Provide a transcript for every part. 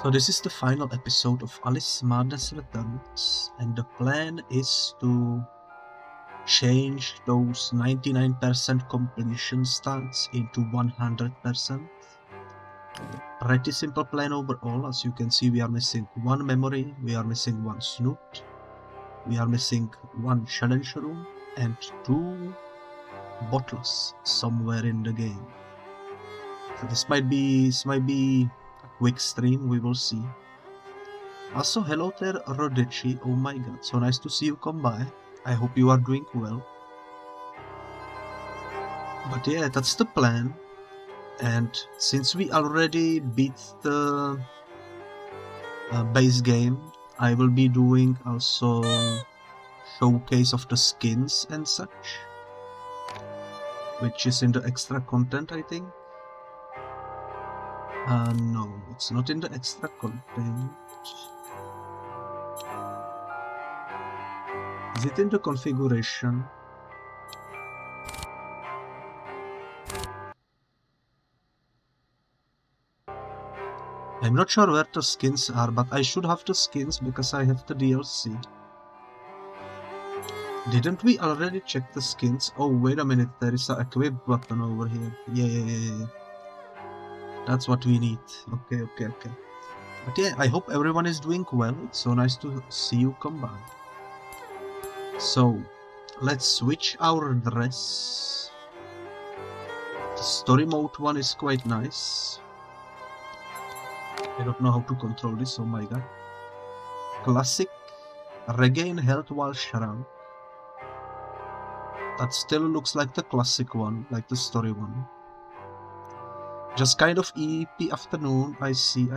So this is the final episode of Alice Madness Returns, and the plan is to change those 99% completion stats into 100%. Pretty simple plan overall. As you can see, we are missing one memory, we are missing one Snoot, we are missing one challenge room, and 2 bottles somewhere in the game. So this might be a quick stream, we will see. Also, hello there, Rodici. Oh my god, so nice to see you come by. I hope you are doing well. But yeah, that's the plan. And since we already beat the base game, I will be doing also showcase of the skins and such, which is in the extra content, I think. No, it's not in the extra content. Is it in the configuration? I'm not sure where the skins are, but I should have the skins because I have the DLC. Didn't we already check the skins? Oh, wait a minute, there is an equip button over here. Yeah. That's what we need. Okay. But yeah, I hope everyone is doing well. It's so nice to see you come by. So, let's switch our dress. The story mode one is quite nice. I don't know how to control this, oh my god. Classic. Regain health while shrunk. That still looks like the classic one, like the story one. Just kind of EP afternoon, I see.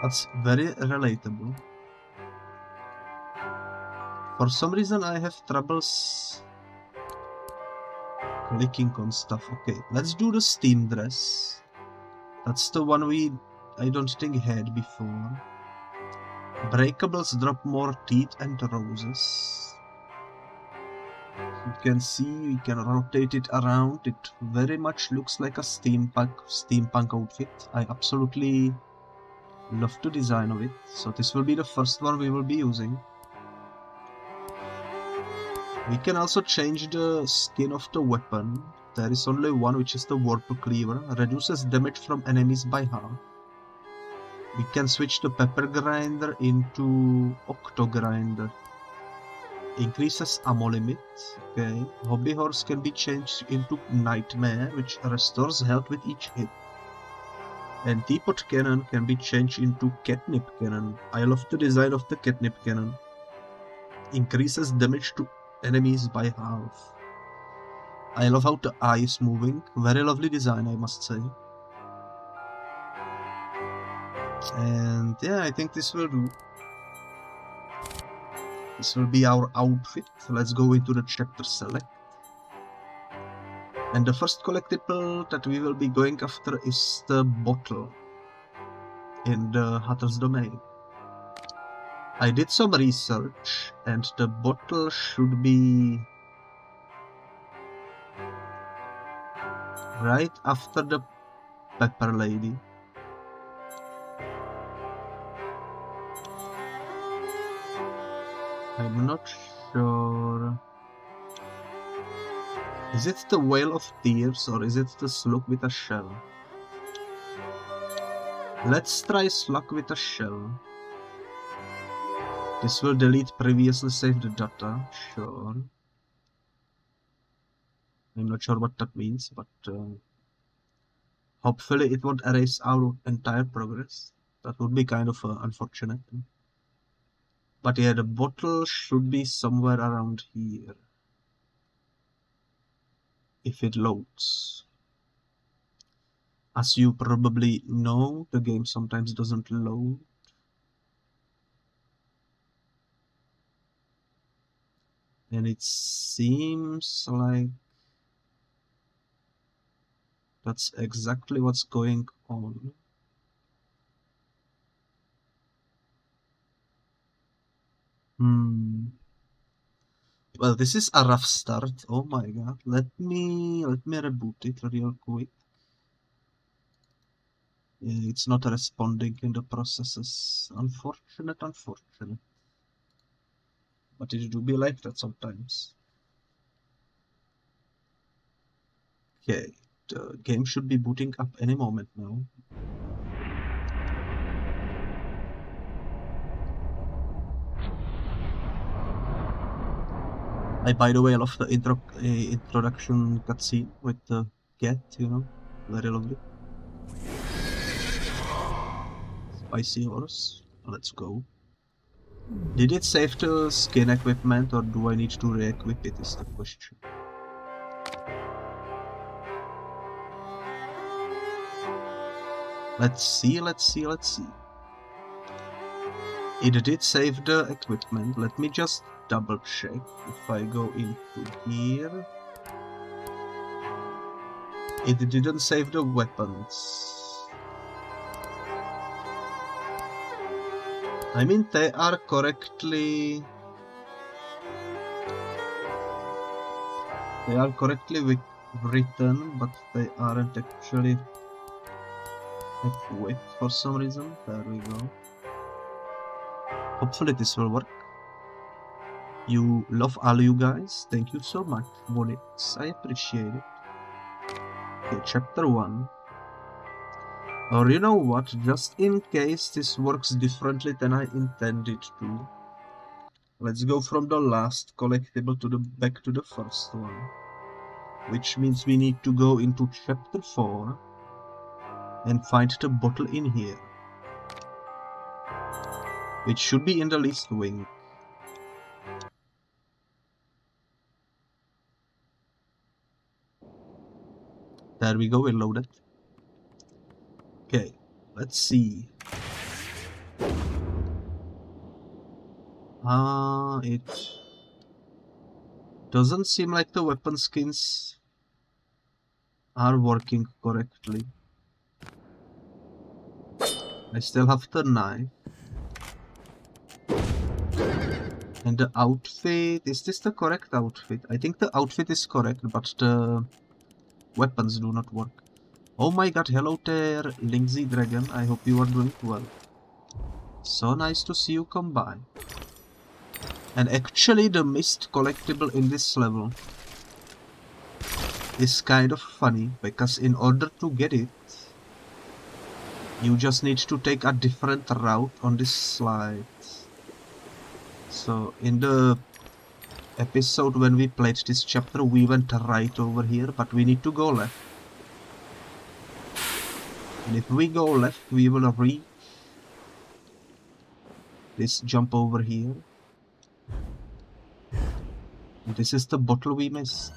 That's very relatable. For some reason I have troubles clicking on stuff. Okay, let's do the Steam dress. That's the one I don't think had before. Breakables drop more teeth and roses. You can see we can rotate it around. It very much looks like a steampunk outfit. I absolutely love the design of it. So this will be the first one we will be using. We can also change the skin of the weapon. There is only one, which is the Warp Cleaver. Reduces damage from enemies by half. We can switch the Pepper Grinder into Octo Grinder. Increases ammo limit. Okay. Hobby Horse can be changed into Nightmare, which restores health with each hit. And Teapot Cannon can be changed into Catnip Cannon. I love the design of the Catnip Cannon. Increases damage to enemies by half. I love how the eye is moving. Very lovely design, I must say. And yeah, I think this will do. This will be our outfit. Let's go into the chapter select. And the first collectible that we will be going after is the bottle in the Hatter's Domain. I did some research, and the bottle should be right after the Pepper Lady. I'm not sure. Is it the Whale of Tears or is it the Slug with a Shell? Let's try Slug with a Shell. This will delete previously saved data, sure. I'm not sure what that means, but hopefully it won't erase our entire progress. That would be kind of unfortunate. But yeah, the bottle should be somewhere around here. If it loads. As you probably know, the game sometimes doesn't load. And it seems like that's exactly what's going on. Well, this is a rough start. Oh my god. Let me reboot it real quick. It's not responding in the processes. Unfortunate. But it do be like that sometimes. Okay, the game should be booting up any moment now. By the way, I love the introduction cutscene with the cat, you know, very lovely. Spicy horse, let's go. Did it save the skin equipment or do I need to re-equip it is the question. Let's see. It did save the equipment. Let me just double check. If I go into here, it didn't save the weapons. I mean, they are correctly written, but they aren't actually equipped for some reason. There we go. Hopefully this will work. You love all you guys. Thank you so much, Bonix. I appreciate it. Okay, chapter 1. Or you know what, just in case this works differently than I intended to, let's go from the last collectible to back to the first one. Which means we need to go into chapter 4 and find the bottle in here. Which should be in the least wing. There we go, we loaded. Okay, let's see. It doesn't seem like the weapon skins are working correctly. I still have the knife. And the outfit, is this the correct outfit? I think the outfit is correct, but the weapons do not work. Oh my god, hello there, Linksy Dragon, I hope you are doing well. So nice to see you come by. And actually the mist collectible in this level is kind of funny, because in order to get it, you just need to take a different route on this slide. So in the episode when we played this chapter, we went right over here, but we need to go left. And if we go left, we will reach this jump over here. And this is the bottle we missed.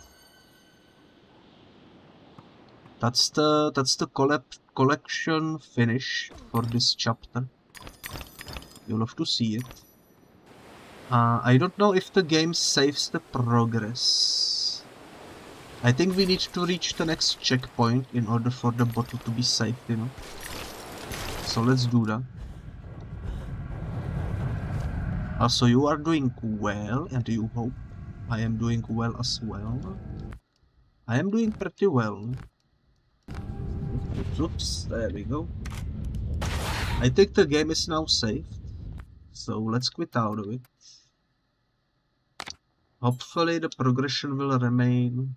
That's the collection finish for this chapter. You'll have to see it. I don't know if the game saves the progress. I think we need to reach the next checkpoint in order for the bottle to be saved, you know. So let's do that. Also, you are doing well, and you hope I am doing well as well. I am doing pretty well. Oops, there we go. I think the game is now saved, so let's quit out of it. Hopefully the progression will remain.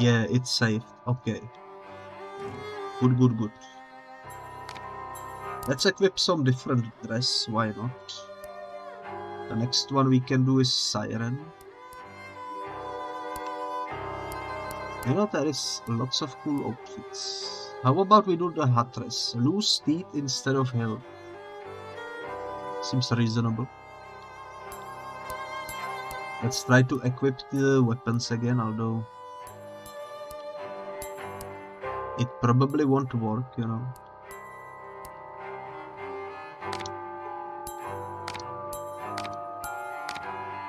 Yeah, it's saved. Okay. Good. Let's equip some different dress, why not? The next one we can do is Siren. You know, there is lots of cool outfits. How about we do the Hatress? Lose teeth instead of health. Seems reasonable. Let's try to equip the weapons again, although it probably won't work, you know.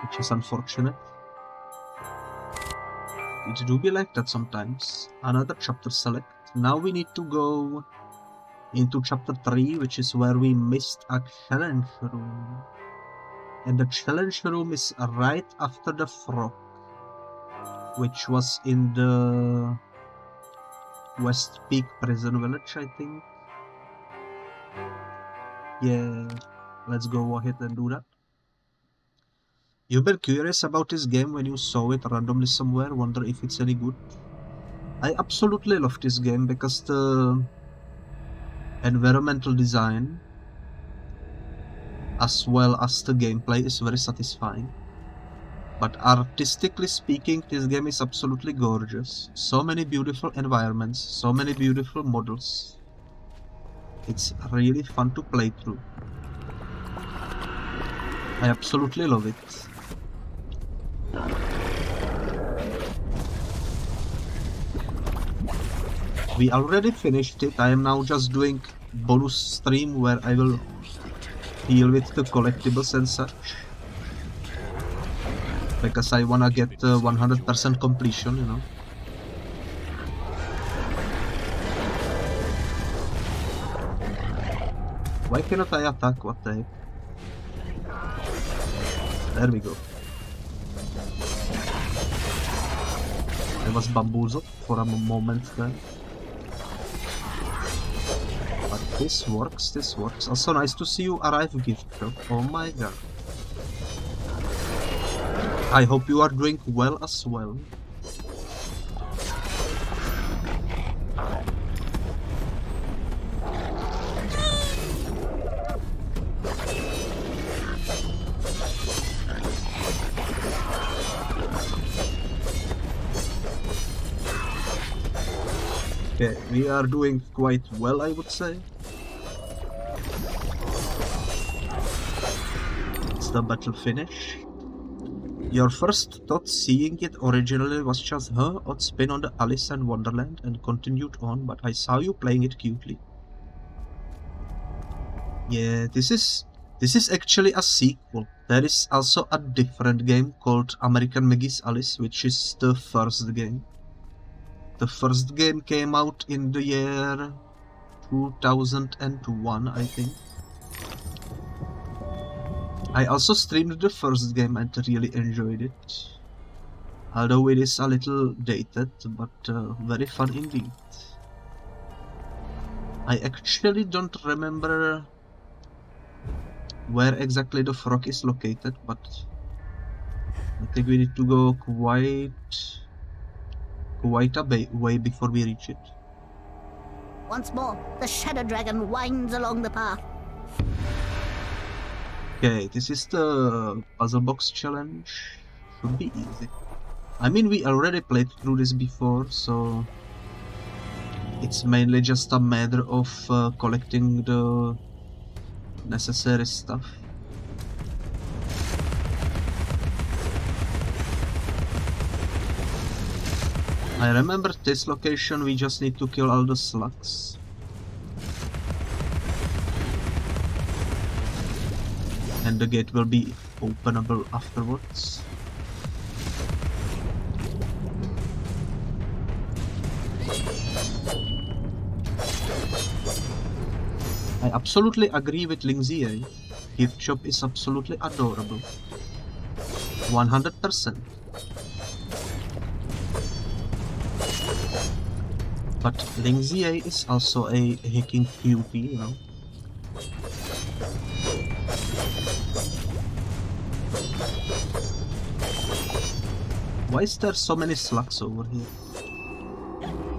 Which is unfortunate. It do be like that sometimes. Another chapter select. Now we need to go into chapter 3, which is where we missed a challenge room. And the challenge room is right after the frog. which was in the West Peak Prison Village, I think. Yeah, let's go ahead and do that. You've been curious about this game when you saw it randomly somewhere, wonder if it's any good. I absolutely love this game because the environmental design as well as the gameplay is very satisfying. But artistically speaking, this game is absolutely gorgeous. So many beautiful environments, so many beautiful models. It's really fun to play through. I absolutely love it. We already finished it. I am now just doing bonus stream where I will deal with the collectibles and such. Because I wanna get 100% completion, you know. Why cannot I attack? What the heck? There we go. I was bamboozled for a moment there. But this works, this works. Also nice to see you arrive, gift though. Oh my god. I hope you are doing well as well. Okay, we are doing quite well, I would say. It's the battle finish. Your first thought seeing it originally was just, huh, odd spin on the Alice in Wonderland, and continued on, but I saw you playing it cutely. Yeah, this is actually a sequel. There is also a different game called American McGee's Alice, which is the first game. The first game came out in the year 2001, I think. I also streamed the first game and really enjoyed it. Although it is a little dated, but very fun indeed. I actually don't remember where exactly the frog is located, but I think we need to go quite a way before we reach it. Once more, the Shadow Dragon winds along the path. Okay, this is the puzzle box challenge. Should be easy. I mean, we already played through this before, so it's mainly just a matter of collecting the necessary stuff. I remember this location, we just need to kill all the slugs. And the gate will be openable afterwards. I absolutely agree with Lindsay. Gift shop is absolutely adorable. 100%. But Lindsay is also a hacking cutie, you know. Why is there so many slugs over here?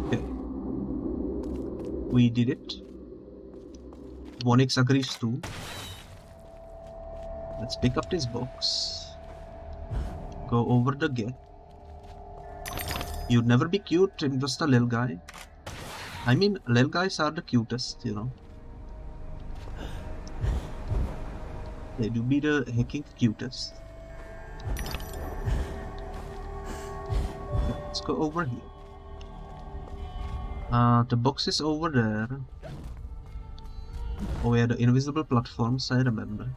Okay. We did it. Bonix agrees too. Let's pick up this box. Go over the gate. You'd never be cute in just a little guy. I mean, little guys are the cutest, you know. They do be the hecking cutest. Let's go over here. The box is over there. Oh yeah, the invisible platforms, I remember.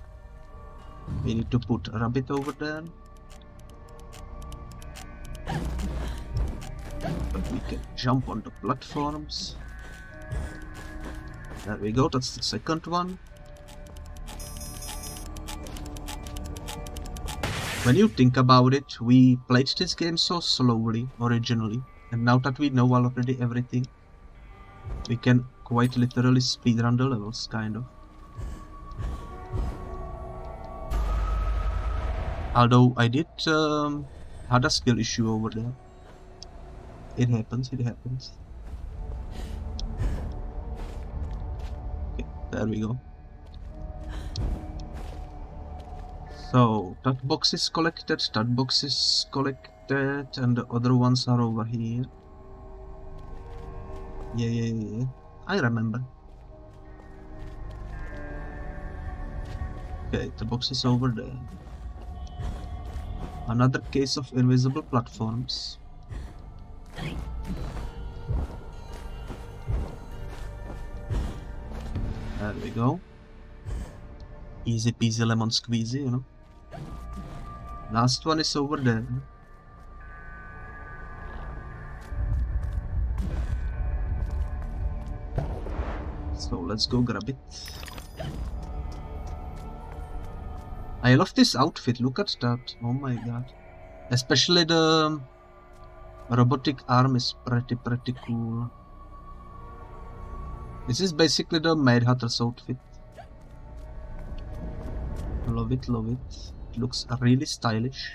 We need to put a rabbit over there. But we can jump on the platforms. There we go, that's the second one. When you think about it, we played this game so slowly originally, and now that we know already everything, we can quite literally speedrun the levels, kind of. Although I did had a skill issue over there. It happens, it happens. Okay, there we go. So, that box is collected, that box is collected, and the other ones are over here. Yeah. I remember. Okay, the box is over there. Another case of invisible platforms. There we go. Easy peasy lemon squeezy, you know. Last one is over there. So let's go grab it. I love this outfit, look at that. Oh my god. Especially the robotic arm is pretty cool. This is basically the Mad Hatter's outfit. Love it, love it. It looks really stylish.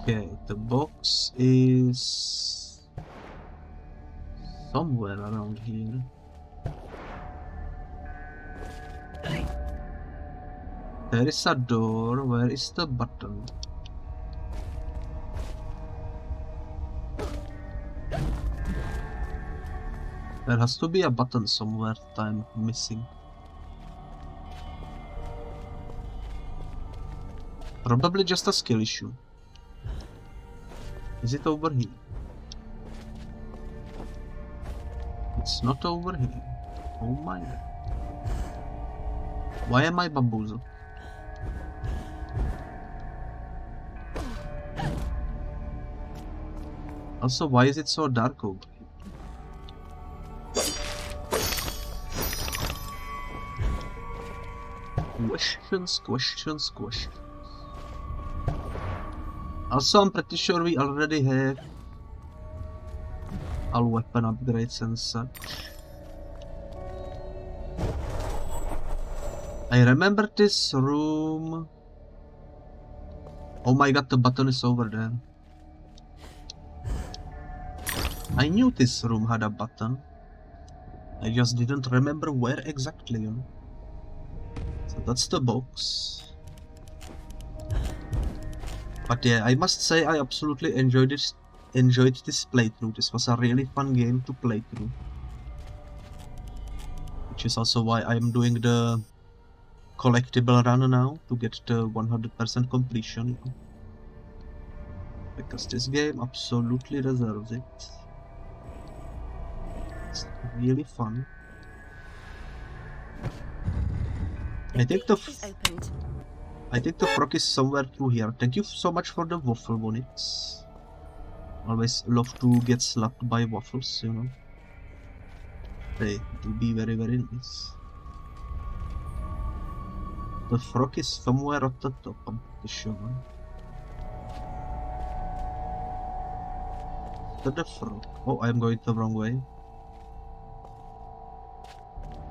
Okay, the box is somewhere around here. There is a door. Where is the button? There has to be a button somewhere that I'm missing. Probably just a skill issue. Is it over here? It's not over here. Oh my god. Why am I bamboozled? Also, why is it so dark over here? Questions. Also, I'm pretty sure we already have all weapon upgrades and such. I remember this room. Oh my god, the button is over there. I knew this room had a button. I just didn't remember where exactly, you know. So that's the box. But yeah, I must say I absolutely enjoyed this playthrough. This was a really fun game to play through. Which is also why I'm doing the collectible run now, to get the 100% completion, you know. Because this game absolutely deserves it. It's really fun. I think the frog is somewhere through here. Thank you so much for the waffle bonnets. Always love to get slapped by waffles, you know. They will be very nice. The frog is somewhere at the top, I'm pretty sure. The frog. Oh, I'm going the wrong way.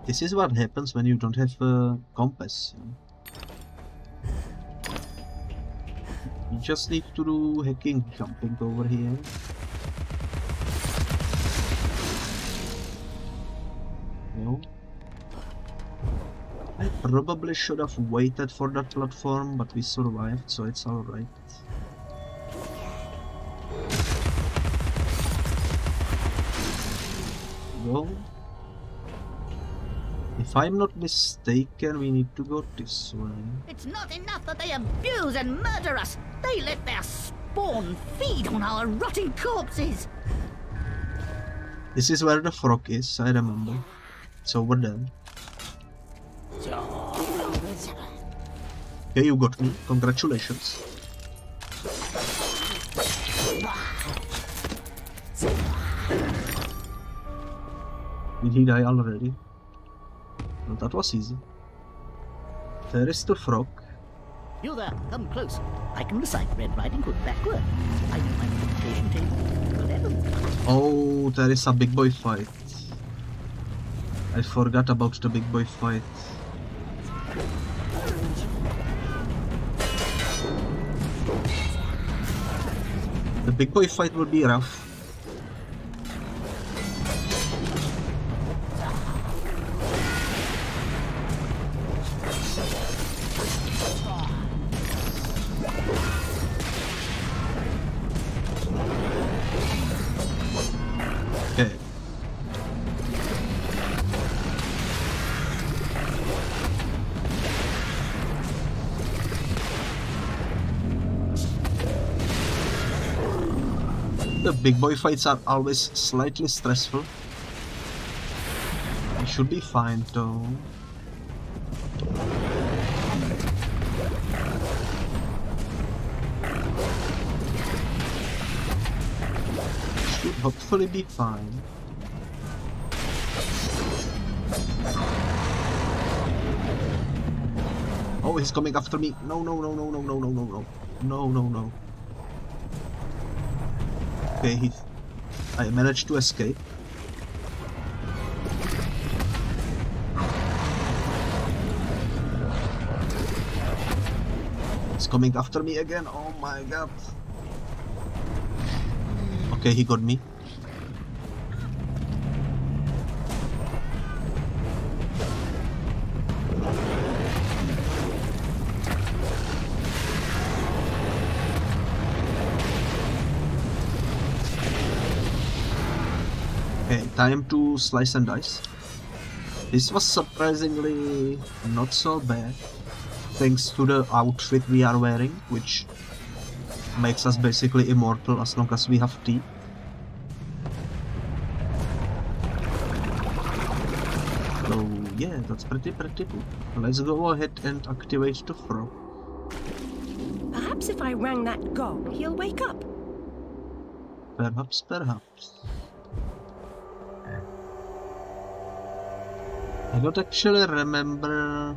This is what happens when you don't have a compass. You know? You just need to do hacking jumping over here. No. I probably should have waited for that platform, but we survived, so it's alright. Go. If I'm not mistaken, we need to go this way. It's not enough that they abuse and murder us. They let their spawn feed on our rotting corpses. This is where the frog is, I remember. It's over there. Okay, you got me. Congratulations. Did he die already? Well, that was easy. There is the frog. You there, come close. I can recite Red Riding Hood backward. I know my multiplication table. 11. Oh, there is a big boy fight. I forgot about the big boy fight. The big boy fight will be rough. Okay. The big boy fights are always slightly stressful. I should be fine though. Should hopefully be fine. Oh, he's coming after me. No, no, no, no, no, no, no, no, no. No, no, no. Okay, I managed to escape. He's coming after me again. Oh my god. Okay, he got me. Okay, time to slice and dice. This was surprisingly not so bad, thanks to the outfit we are wearing, which makes us basically immortal as long as we have teeth. So yeah, that's pretty good. Let's go ahead and activate the throw. Perhaps if I rang that gong, he'll wake up. Perhaps. I don't actually remember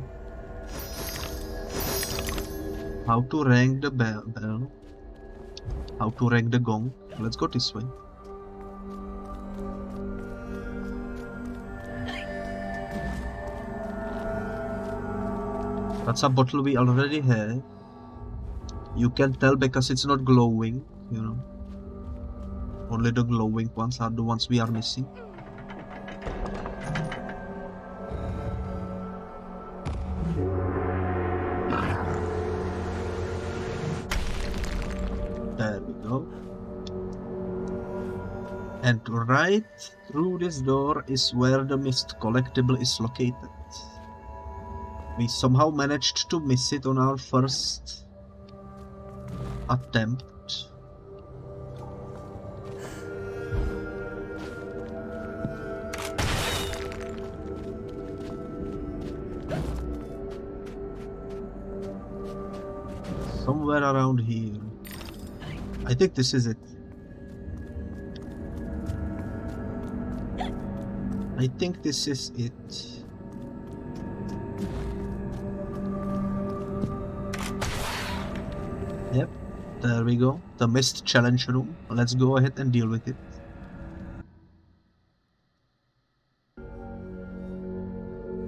how to rank the bell, how to rank the gong. Let's go this way. That's a bottle we already have. You can tell because it's not glowing, you know. Only the glowing ones are the ones we are missing. There we go. And right through this door is where the mist collectible is located. We somehow managed to miss it on our first attempt. Somewhere around here. I think this is it. I think this is it. Yep, there we go. The mist challenge room. Let's go ahead and deal with it.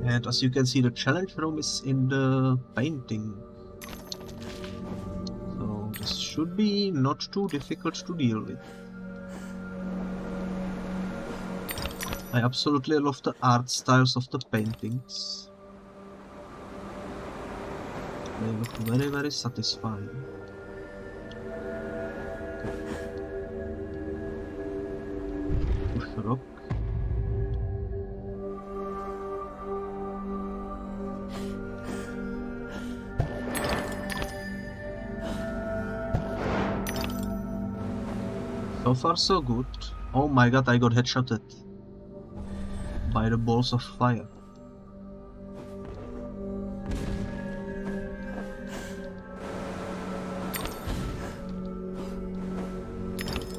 And as you can see, the challenge room is in the painting. So this should be not too difficult to deal with. I absolutely love the art styles of the paintings. They look very, very satisfying. Push rock. So far so good. Oh my god, I got headshotted by the balls of fire.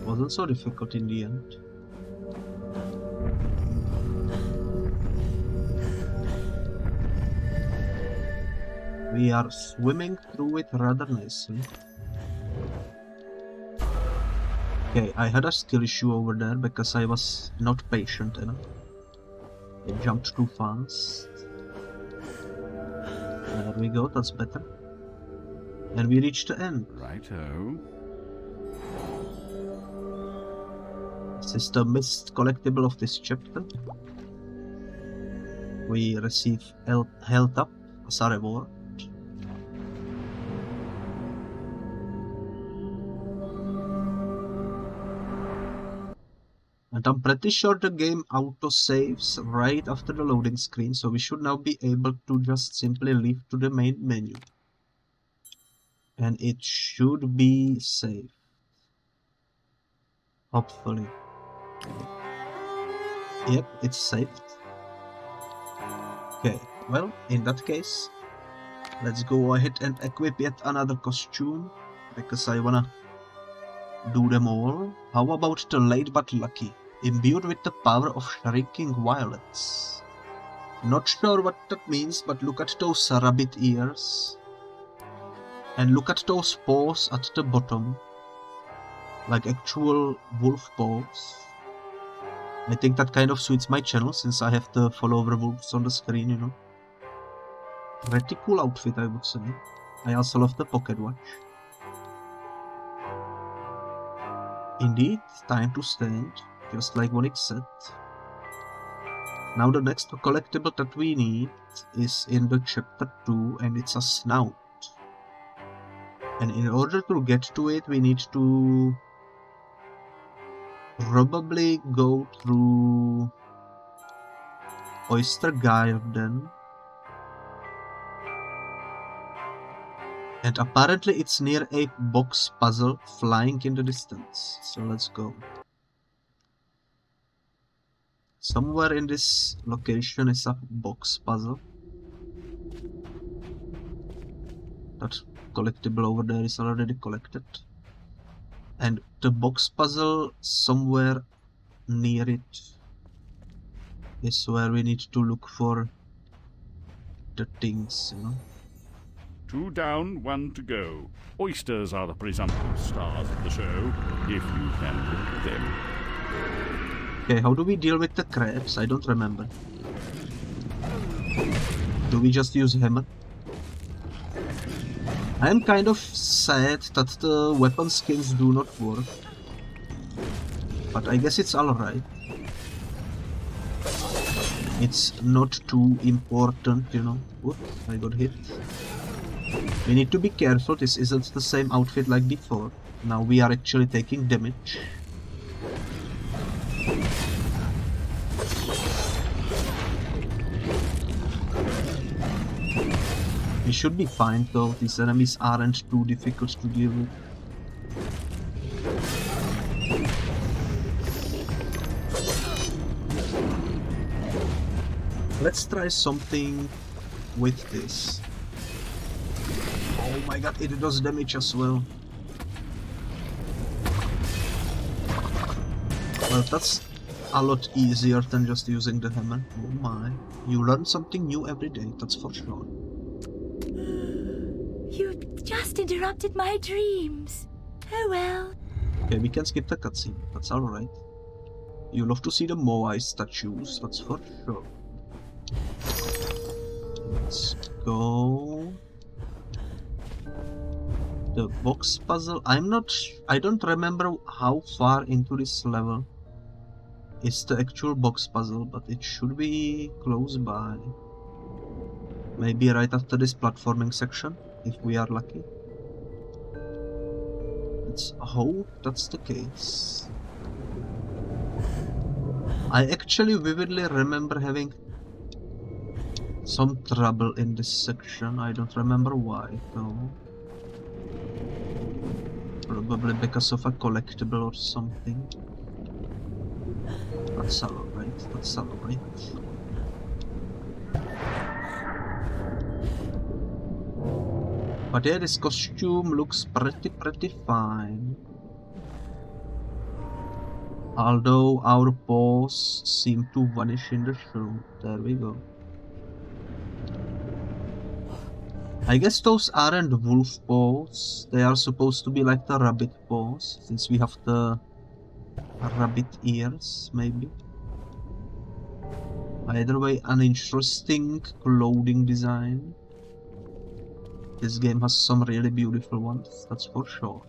Wasn't so difficult in the end. We we are swimming through it rather nicely. Okay, I had a skill issue over there because I was not patient enough. I jumped too fast. There we go, that's better. And we reached the end. Righto. This is the missed collectible of this chapter. We receive health up as a reward. And I'm pretty sure the game auto-saves right after the loading screen, so we should now be able to just simply leave to the main menu. And it should be saved. Hopefully. Yep, it's saved. Okay, well, in that case, let's go ahead and equip yet another costume, because I wanna do them all. How about the late but lucky? Imbued with the power of shrinking violets. Not sure what that means, but look at those rabbit ears. And look at those paws at the bottom. Like actual wolf paws. I think that kind of suits my channel, since I have the follower wolves on the screen, you know. Pretty cool outfit, I would say. I also love the pocket watch. Indeed, time to stand, just like what it said. Now the next collectible that we need is in the chapter 2, and it's a snout. And in order to get to it, we need to probably go through Oyster Garden. And apparently it's near a box puzzle flying in the distance. So let's go. Somewhere in this location is a box puzzle. That collectible over there is already collected. And the box puzzle somewhere near it is where we need to look for the things, you know. 2 down, 1 to go. Oysters are the presumptive stars of the show, if you can cook them. Okay, how do we deal with the crabs? I don't remember. Do we just use hammer? I am kind of sad that the weapon skins do not work. But I guess it's alright. It's not too important, you know. Whoops, I got hit. We need to be careful, this isn't the same outfit like before. Now we are actually taking damage. We should be fine though, these enemies aren't too difficult to deal with. Let's try something with this. Oh my god, it does damage as well. Well, that's a lot easier than just using the hammer. Oh my. You learn something new every day, that's for sure. You just interrupted my dreams. Oh well. Okay, we can skip the cutscene, that's alright. You love to see the Moai statues, that's for sure. Let's go. The box puzzle, I don't remember how far into this level is the actual box puzzle, but it should be close by. Maybe right after this platforming section, if we are lucky. Let's hope that's the case. I actually vividly remember having some trouble in this section, I don't remember why though. Probably because of a collectible or something. That's alright, that's alright. But yeah, this costume looks pretty fine. Although our paws seem to vanish in the show. There we go. I guess those aren't wolf paws. They are supposed to be like the rabbit paws, since we have the rabbit ears, maybe. Either way, an interesting clothing design. This game has some really beautiful ones, that's for sure.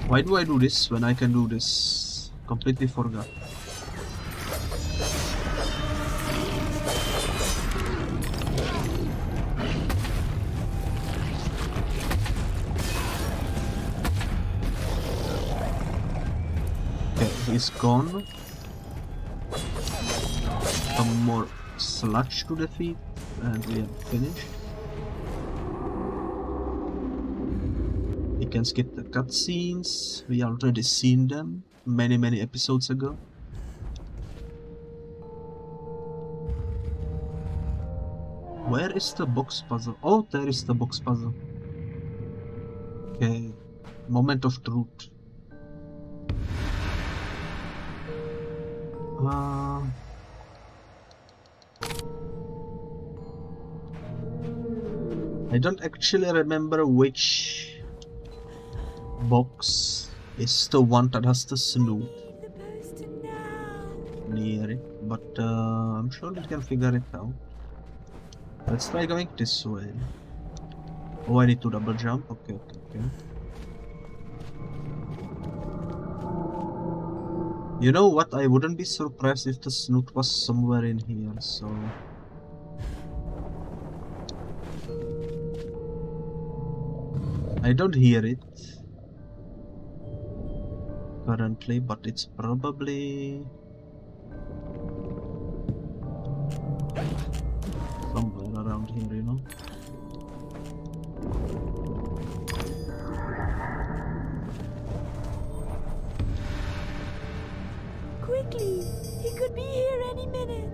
Why do I do this when I can do this? Completely forgot. Okay, he's gone. Some more sludge to defeat, and we are finished. We can skip the cutscenes, we already seen them many episodes ago. Where is the box puzzle? Oh, there is the box puzzle. Okay, moment of truth. I don't actually remember which box is the one that has the Snoot near it, but I'm sure we can figure it out. Let's try going this way. Oh, I need to double jump. Okay. You know what? I wouldn't be surprised if the Snoot was somewhere in here, so... I don't hear it currently, but it's probably somewhere around here, you know. Quickly! He could be here any minute!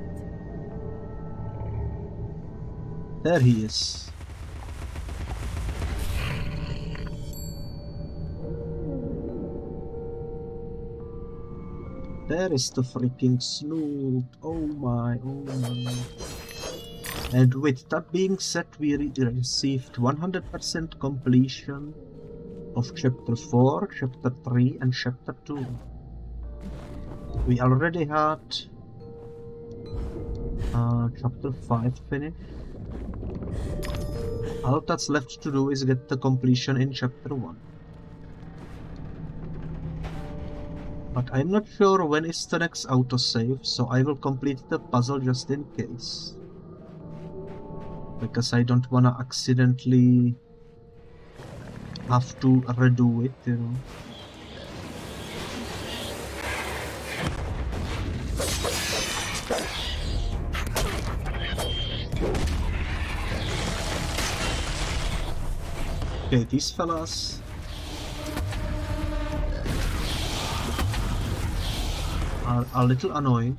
There he is. There is the freaking Snoot. Oh my. And with that being said, we received 100% completion of Chapter 4, Chapter 3 and Chapter 2. We already had Chapter 5 finished. All that's left to do is get the completion in Chapter 1. But I'm not sure when is the next autosave, so I will complete the puzzle just in case. Because I don't wanna accidentally have to redo it, you know. Okay, these fellas are a little annoying,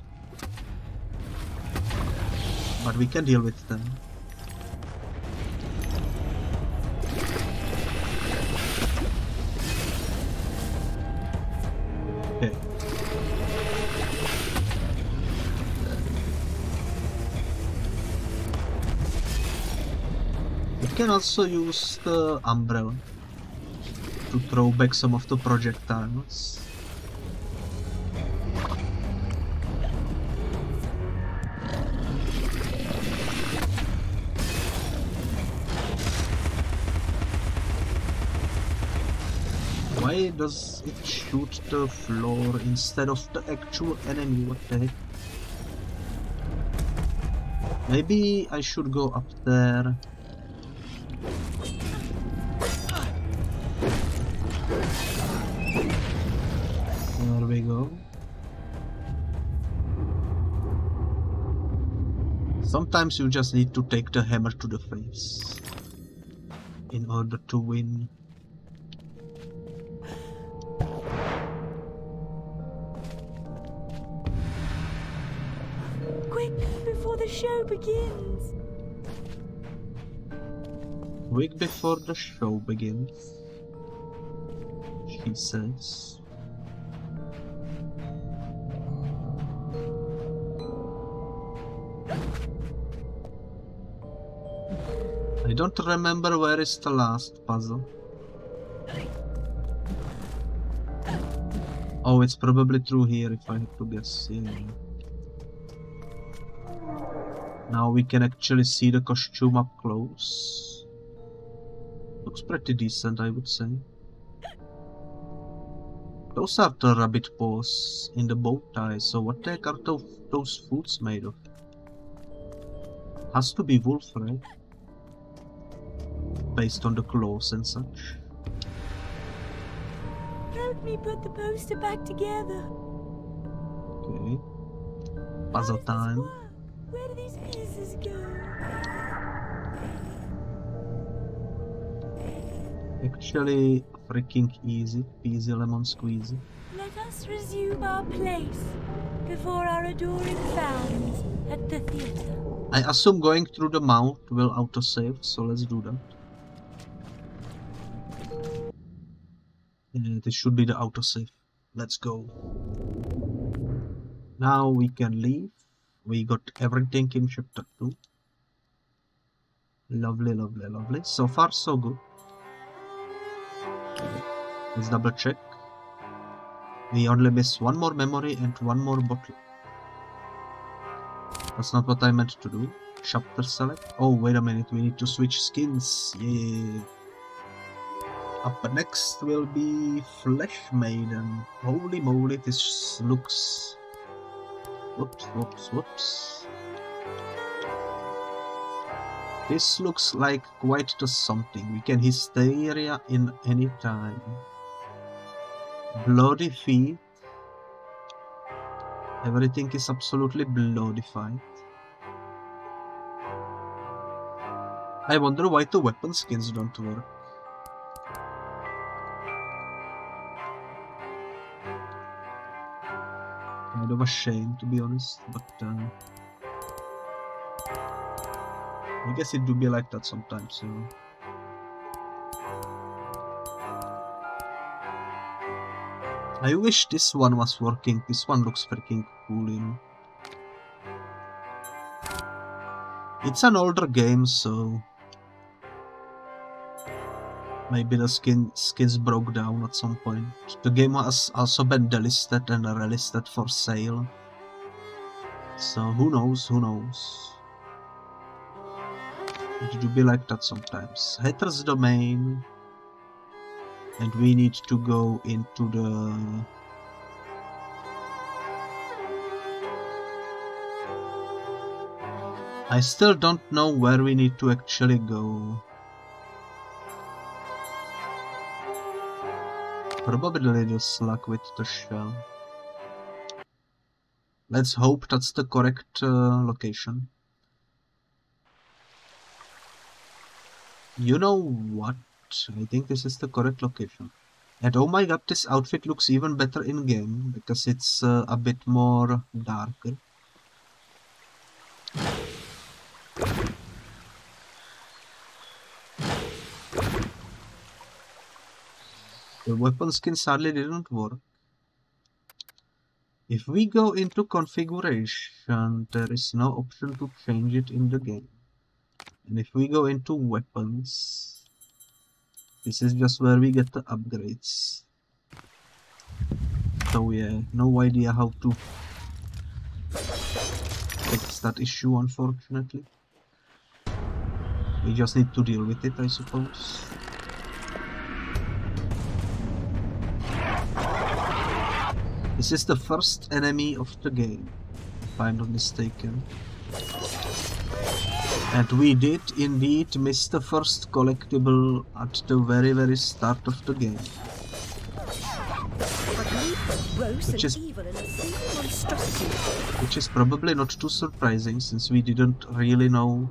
but we can deal with them. Okay. We can also use the umbrella to throw back some of the projectiles. Why does it shoot the floor instead of the actual enemy? What the heck? Maybe I should go up there. There we go. Sometimes you just need to take the hammer to the face in order to win. Before the show begins. Quick before the show begins. he says. I don't remember where is the last puzzle. Oh, it's probably through here if I have to guess. Yeah. Now we can actually see the costume up close. Looks pretty decent, I would say. Those are the rabbit paws in the bow tie, so what the heck are those foods made of? Has to be wolf, right? Based on the claws and such. Help me put the poster back together. Okay. Puzzle time. Where do these pieces go? Actually, freaking easy. Peasy lemon squeezy. Let us resume our place before our adoring fans at the theatre. I assume going through the mouth will autosave, so let's do that. This should be the autosave. Let's go. Now we can leave. We got everything in chapter 2. Lovely, lovely, lovely. So far, so good. Let's double check. We only miss one more memory and one more bottle. That's not what I meant to do. Chapter select. Oh, wait a minute. We need to switch skins. Yeah. Up next will be Flesh Maiden. Holy moly, this looks... Whoops, whoops, whoops. This looks like quite the something. We can hysteria in any time. Bloody feet. Everything is absolutely bloodified. I wonder why the weapon skins don't work. Kind of a shame, to be honest, but I guess it do be like that sometimes, you know. I wish this one was working. This one looks freaking cool, you know. It's an older game, so maybe the skins broke down at some point. The game has also been delisted and relisted for sale. So who knows, who knows. It do be like that sometimes. Haters domain. And we need to go into the... I still don't know where we need to actually go. Probably the slug with the shell. Let's hope that's the correct location. You know what? I think this is the correct location. And oh my god, this outfit looks even better in game because it's a bit more darker. The weapon skin sadly didn't work. If we go into configuration, there is no option to change it in the game. And if we go into weapons, this is just where we get the upgrades. So yeah, no idea how to fix that issue, unfortunately. We just need to deal with it, I suppose. This is the first enemy of the game, if I'm not mistaken. And we did indeed miss the first collectible at the very start of the game. Which is probably not too surprising, since we didn't really know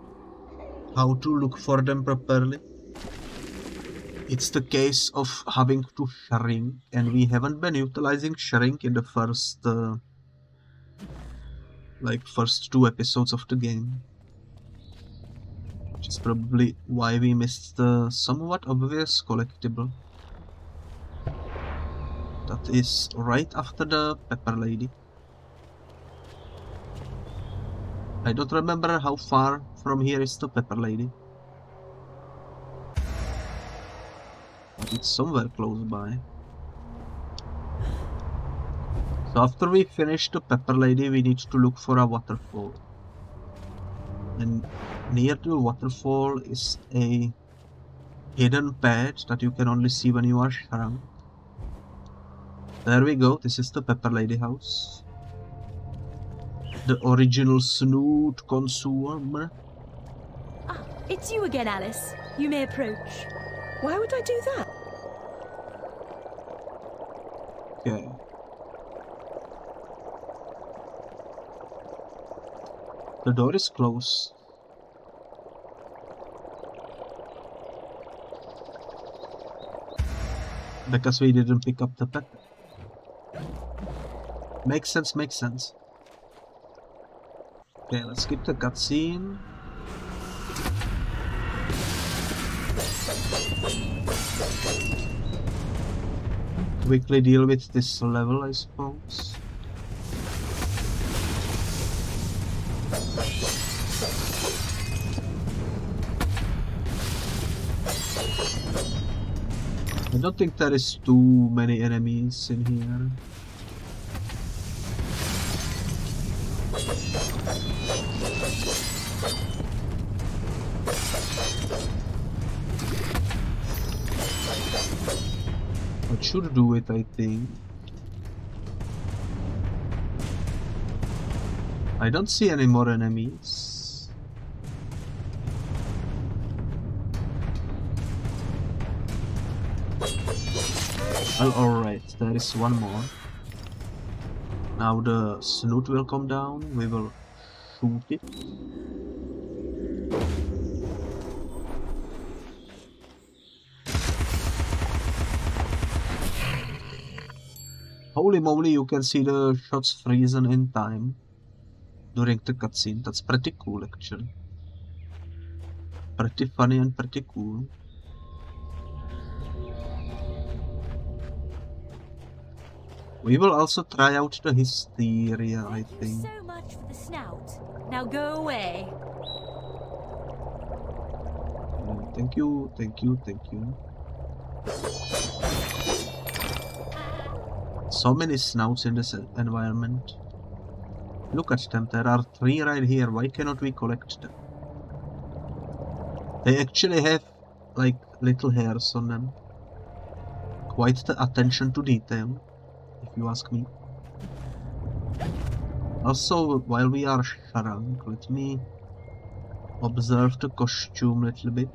how to look for them properly. It's the case of having to shrink, and we haven't been utilizing shrink in the first 2 episodes of the game. Which is probably why we missed the somewhat obvious collectible. That is right after the Pepper Lady. I don't remember how far from here is the Pepper Lady. But it's somewhere close by. So after we finish the Pepper Lady, we need to look for a waterfall. And near the waterfall is a hidden patch that you can only see when you are shrunk. There we go, this is the Pepper Lady house. The original Snoot consumer. Ah, it's you again, Alice. You may approach. Why would I do that? Okay. The door is closed. Because we didn't pick up the pepper. Makes sense, makes sense. Okay, let's skip the cutscene. Quickly deal with this level, I suppose. I don't think there is too many enemies in here. That should do it, I think. I don't see any more enemies. Well, alright, there is one more. Now the Snoot will come down, we will shoot it. Holy moly, you can see the shots freezing in time during the cutscene. That's pretty cool, actually. Pretty funny and pretty cool. We will also try out the Hysteria, I think. Thank you so much for the snout. Now go away. Thank you, thank you, thank you. So many snouts in this environment. Look at them, there are 3 right here. Why cannot we collect them? They actually have like little hairs on them. Quite the attention to detail, if you ask me. Also, while we are shrunk, let me observe the costume a little bit.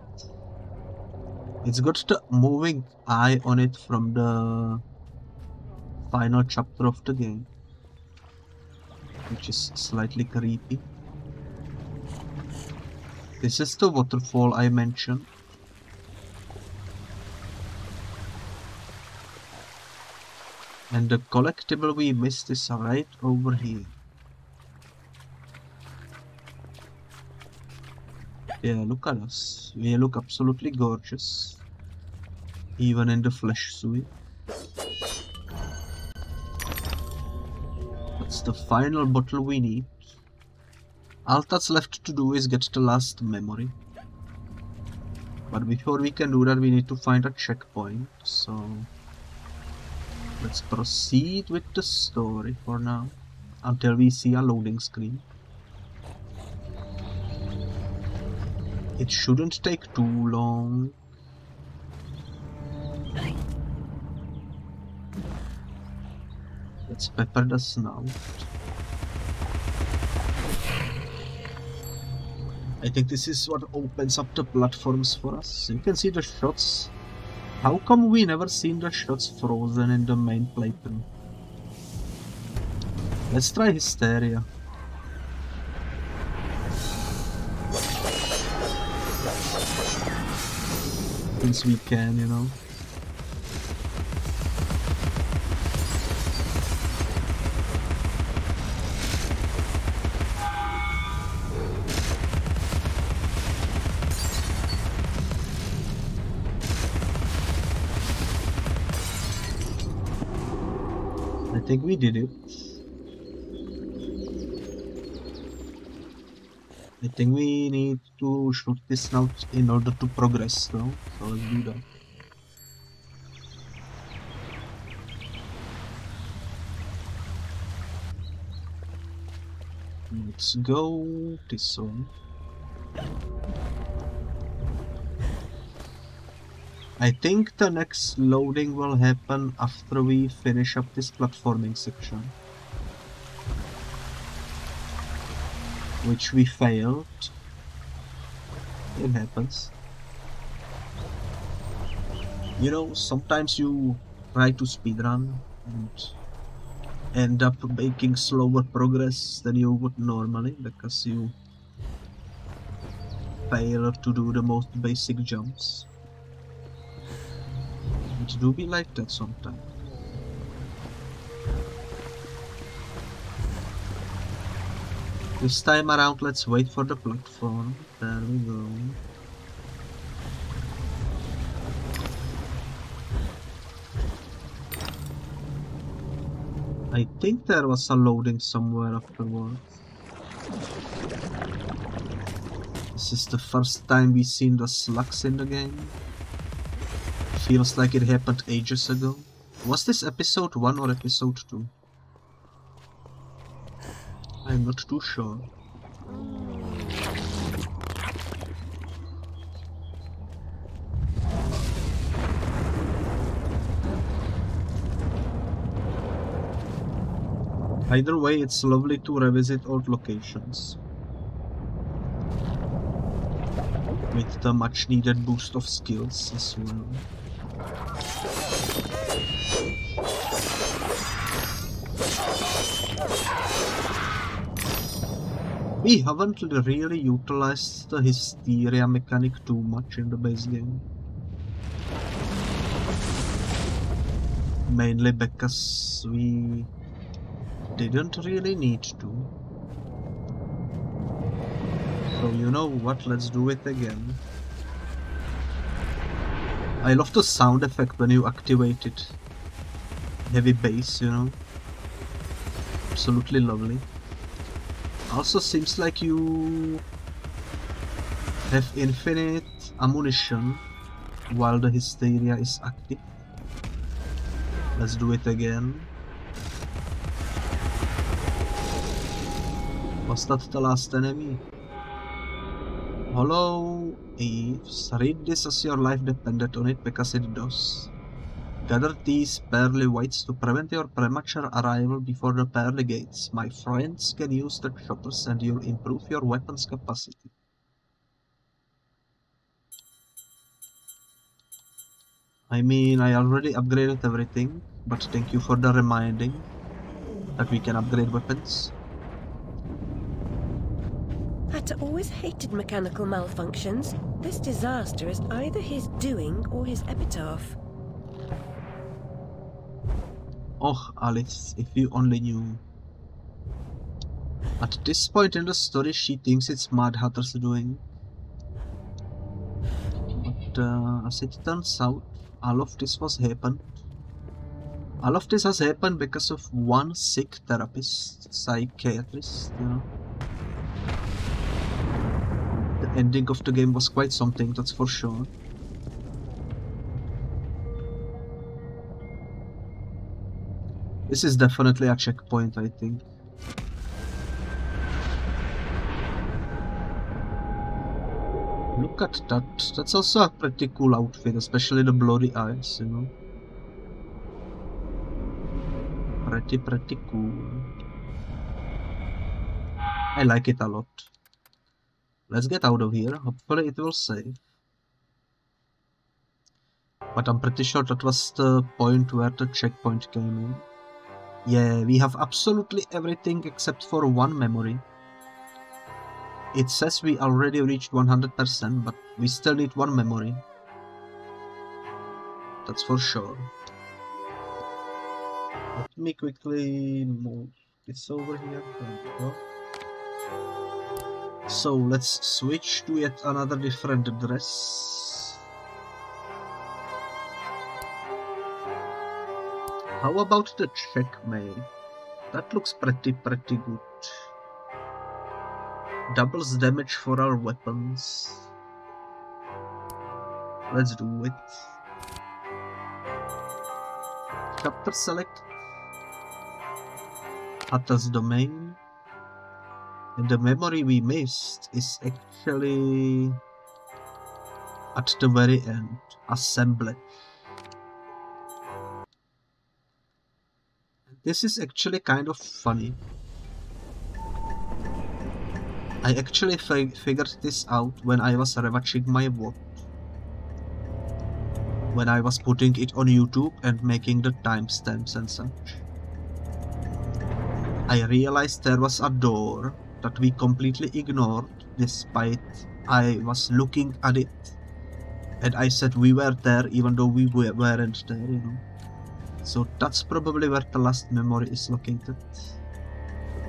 It's got the moving eye on it from the final chapter of the game, which is slightly creepy. This is the waterfall I mentioned. And the collectible we missed is right over here. Yeah, look at us. We look absolutely gorgeous. Even in the flesh suit. That's the final bottle we need. All that's left to do is get the last memory. But before we can do that, we need to find a checkpoint, so let's proceed with the story for now, until we see a loading screen. It shouldn't take too long. Let's pepper the snout. I think this is what opens up the platforms for us. You can see the shots. How come we never seen the shots frozen in the main playthrough? Let's try Hysteria. Since we can, you know. think we did it. I think we need to shoot this now in order to progress though, so let's do that. Let's go this way. I think the next loading will happen after we finish up this platforming section, which we failed. It happens. You know, sometimes you try to speedrun and end up making slower progress than you would normally because you fail to do the most basic jumps. It do be like that sometimes. This time around, let's wait for the platform. There we go. I think there was a loading somewhere afterwards. This is the first time we've seen the slugs in the game. Feels like it happened ages ago. Was this episode 1 or episode 2? I'm not too sure. Either way, it's lovely to revisit old locations. With the much needed boost of skills as well. We haven't really utilized the hysteria mechanic too much in the base game. Mainly because we didn't really need to. So you know what, let's do it again. I love the sound effect when you activate it. Heavy bass, you know. Absolutely lovely. Also seems like you have infinite ammunition while the hysteria is active. Let's do it again. Was that the last enemy? Hello, Eves. Read this as your life depended on it, because it does. Gather these pearly whites to prevent your premature arrival before the pearly gates. My friends can use the choppers and you'll improve your weapons capacity. I mean, I already upgraded everything, but thank you for the reminding that we can upgrade weapons. Hatter always hated mechanical malfunctions. This disaster is either his doing or his epitaph. Oh, Alice, if you only knew. At this point in the story, she thinks it's Mad Hatter's doing. But as it turns out, all of this has happened because of one sick therapist, psychiatrist, you know. The ending of the game was quite something, that's for sure. This is definitely a checkpoint, I think. Look at that. That's also a pretty cool outfit, especially the bloody eyes, you know. Pretty cool. I like it a lot. Let's get out of here. Hopefully it will save. But I'm pretty sure that was the point where the checkpoint came in. Yeah, we have absolutely everything except for one memory. It says we already reached 100%, but we still need one memory. That's for sure. Let me quickly move this over here. There we go. So let's switch to yet another different dress. How about the checkmate? That looks pretty good. Doubles damage for our weapons. Let's do it. Chapter select. Hatter's domain. And the memory we missed is actually at the very end. Assemblage. This is actually kind of funny. I actually figured this out when I was rewatching my VOD. When I was putting it on YouTube and making the timestamps and such. I realized there was a door that we completely ignored despite I was looking at it. And I said we were there even though we weren't there, you know. So that's probably where the last memory is located.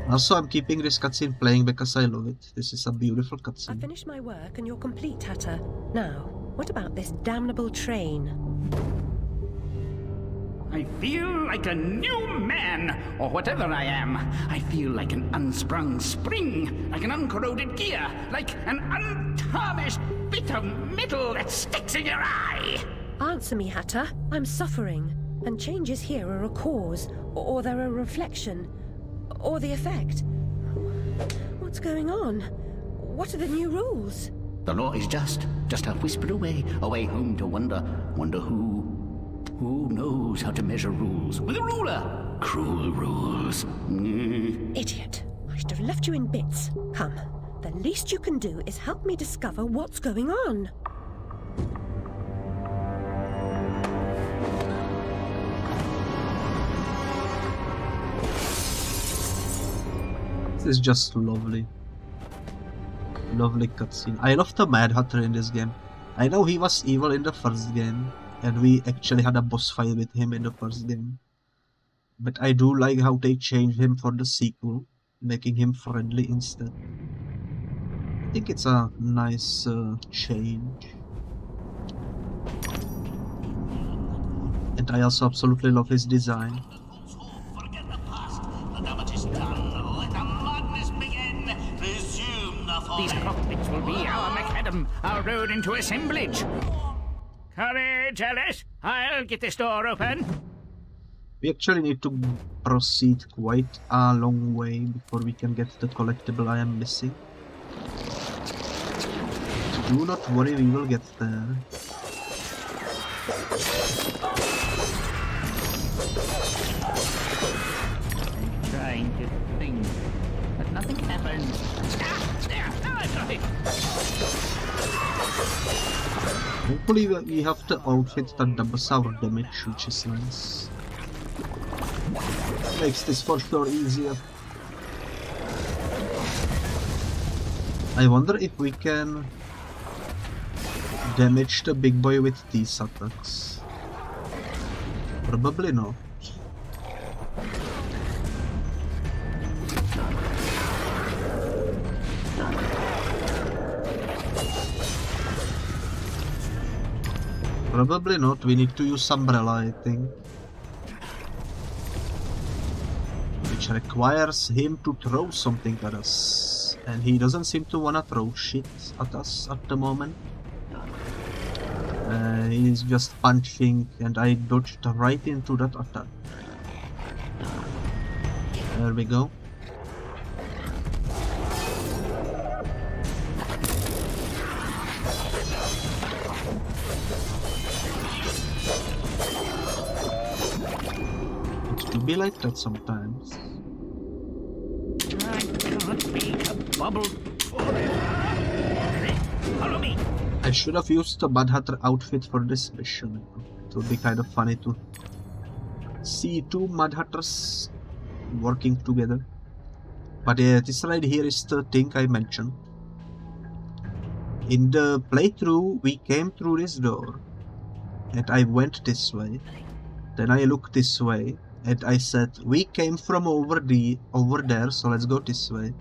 Also, I'm keeping this cutscene playing because I love it. This is a beautiful cutscene. I finished my work and you're complete, Hatter. Now, what about this damnable train? I feel like a new man, or whatever I am. I feel like an unsprung spring, like an uncorroded gear, like an untarnished bit of metal that sticks in your eye. Answer me, Hatter. I'm suffering. And changes here are a cause, or they're a reflection, or the effect. What's going on? What are the new rules? The law is just a whisper away home to wonder who knows how to measure rules with a ruler. Cruel rules. Idiot. I should have left you in bits. Come, the least you can do is help me discover what's going on. This is just lovely. Lovely cutscene. I love the Mad Hatter in this game. I know he was evil in the first game, and we actually had a boss fight with him in the first game. But I do like how they changed him for the sequel, making him friendly instead. I think it's a nice change. And I also absolutely love his design. These cockpits will be our macadam, our road into assemblage. Courage, Alice. I'll get this door open. We actually need to proceed quite a long way before we can get the collectible I am missing. Do not worry, we will get there. I'm trying to think, but nothing happens. Hopefully we have the outfit that doubles our damage, which is nice. Makes this for sure easier. I wonder if we can damage the big boy with these attacks. Probably not. Probably not, we need to use Umbrella, I think. Which requires him to throw something at us. And he doesn't seem to wanna throw shit at us at the moment. He's just punching and I dodged right into that attack. There we go. Be like that sometimes. I can't be a bubble forever. Follow me. I should have used the Mad Hatter outfit for this mission. It would be kind of funny to see two Mad Hatters working together. But yeah, this right here is the thing I mentioned. In the playthrough, we came through this door. And I went this way. Then I looked this way. And I said, we came from over there, so let's go this way.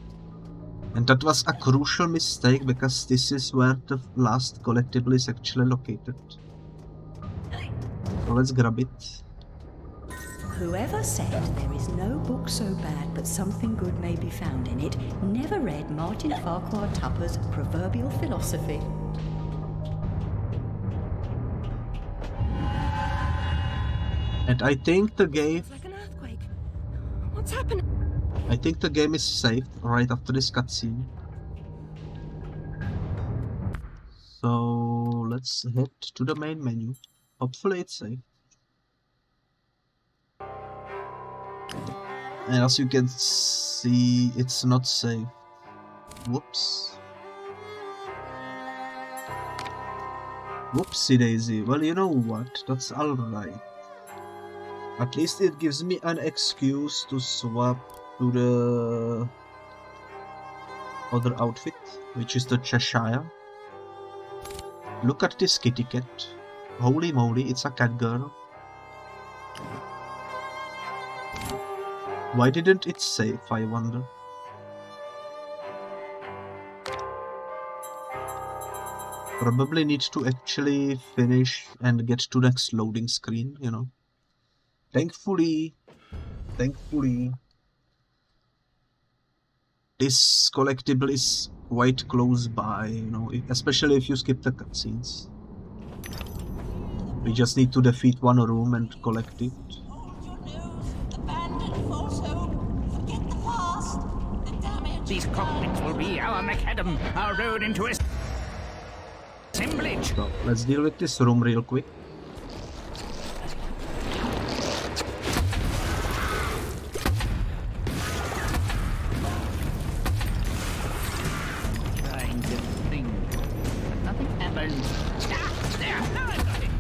And that was a crucial mistake, because this is where the last collectible is actually located. So let's grab it. Whoever said there is no book so bad but something good may be found in it never read Martin Farquhar Tupper's proverbial philosophy. And I think the game... It's like an earthquake. What's happening? I think the game is saved right after this cutscene. So let's head to the main menu. Hopefully it's safe. And as you can see, it's not safe. Whoops. Whoopsie daisy. Well, you know what? That's alright. At least it gives me an excuse to swap to the other outfit, which is the Cheshire. Look at this kitty cat. Holy moly, it's a cat girl. Why didn't it save, I wonder? Probably need to actually finish and get to next loading screen, you know. Thankfully, this collectible is quite close by, you know, especially if you skip the cutscenes. We just need to defeat one room and collect it. These cockpits will be our macadam, our road into assemblage. So, let's deal with this room real quick. Trying to think, but nothing happens. Ah, there, now I've got it.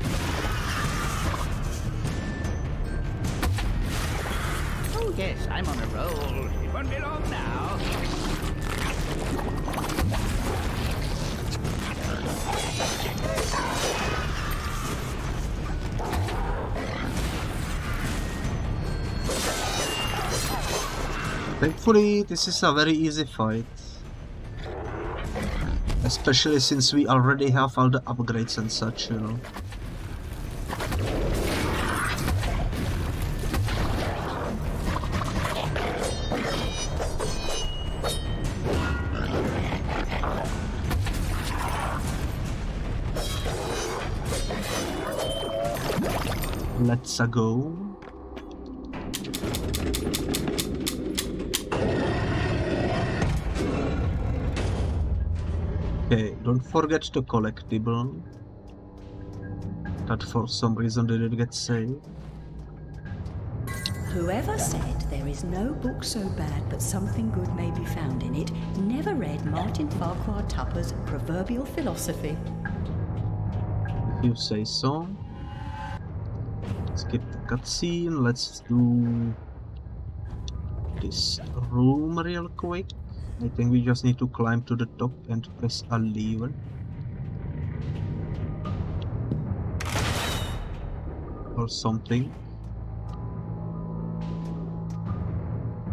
Oh yes, I'm on a roll. It won't be long now. Thankfully, this is a very easy fight. Especially since we already have all the upgrades and such, you know. Let's go. Okay, don't forget the collectible. That for some reason didn't get saved. Whoever said there is no book so bad but something good may be found in it never read Martin Farquhar Tupper's proverbial philosophy. If you say so. Skip the cutscene, let's do this room real quick. I think we just need to climb to the top and press a lever. Or something.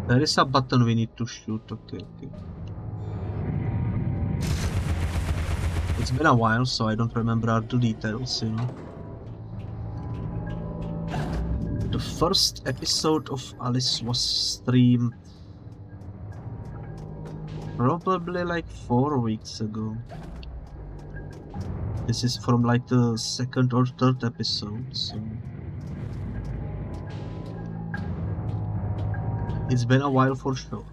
There is a button we need to shoot, okay. It's been a while, so I don't remember all the details, you know. The first episode of Alice was streamed probably like 4 weeks ago. This is from like the second or third episode, so it's been a while for sure.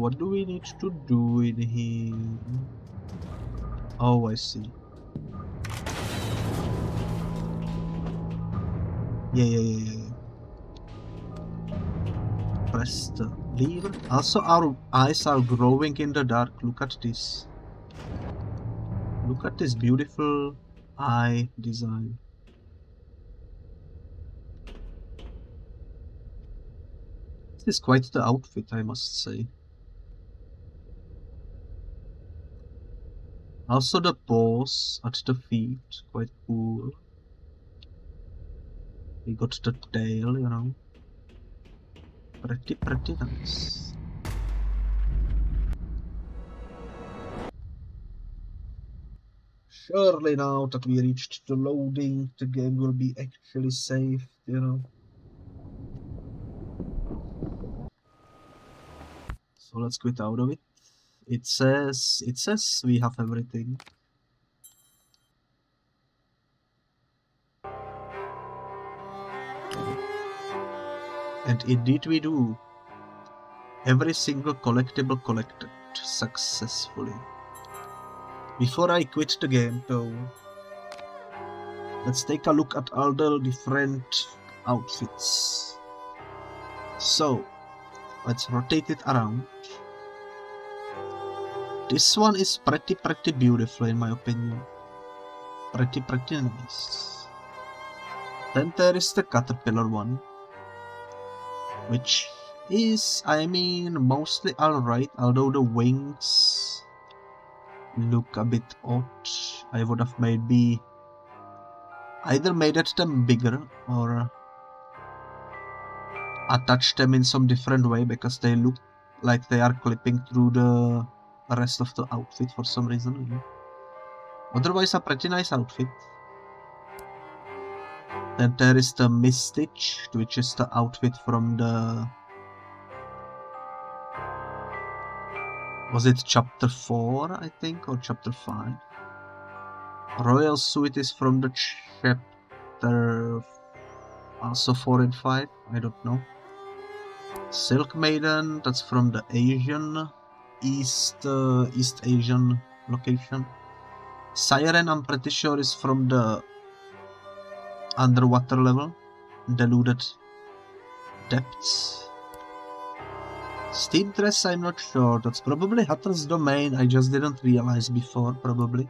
What do we need to do in here? Oh, I see. Yeah. Press the lever. Also, our eyes are growing in the dark. Look at this. Look at this beautiful eye design. This is quite the outfit, I must say. Also the paws at the feet, quite cool. We got the tail, you know. Pretty nice. Surely now that we reached the loading, the game will be actually saved, you know. So let's quit out of it. It says we have everything. And indeed we do. Every single collectible collected successfully. Before I quit the game though, let's take a look at all the different outfits. So, let's rotate it around. This one is pretty beautiful in my opinion. Pretty nice. Then there is the caterpillar one, which is, I mean, mostly alright, although the wings look a bit odd. I would have maybe either made them bigger or attach them in some different way, because they look like they are clipping through the rest of the outfit for some reason. Otherwise a pretty nice outfit. Then there is the Mistitch, which is the outfit from the... was it chapter 4, I think, or chapter 5? Royal Suit is from the chapter... also 4 and 5, I don't know. Silk Maiden, that's from the Asian... East Asian location. Siren, I'm pretty sure, is from the underwater level, Deluded Depths. Steam Dress, I'm not sure, that's probably Hatter's Domain, I just didn't realize before, probably.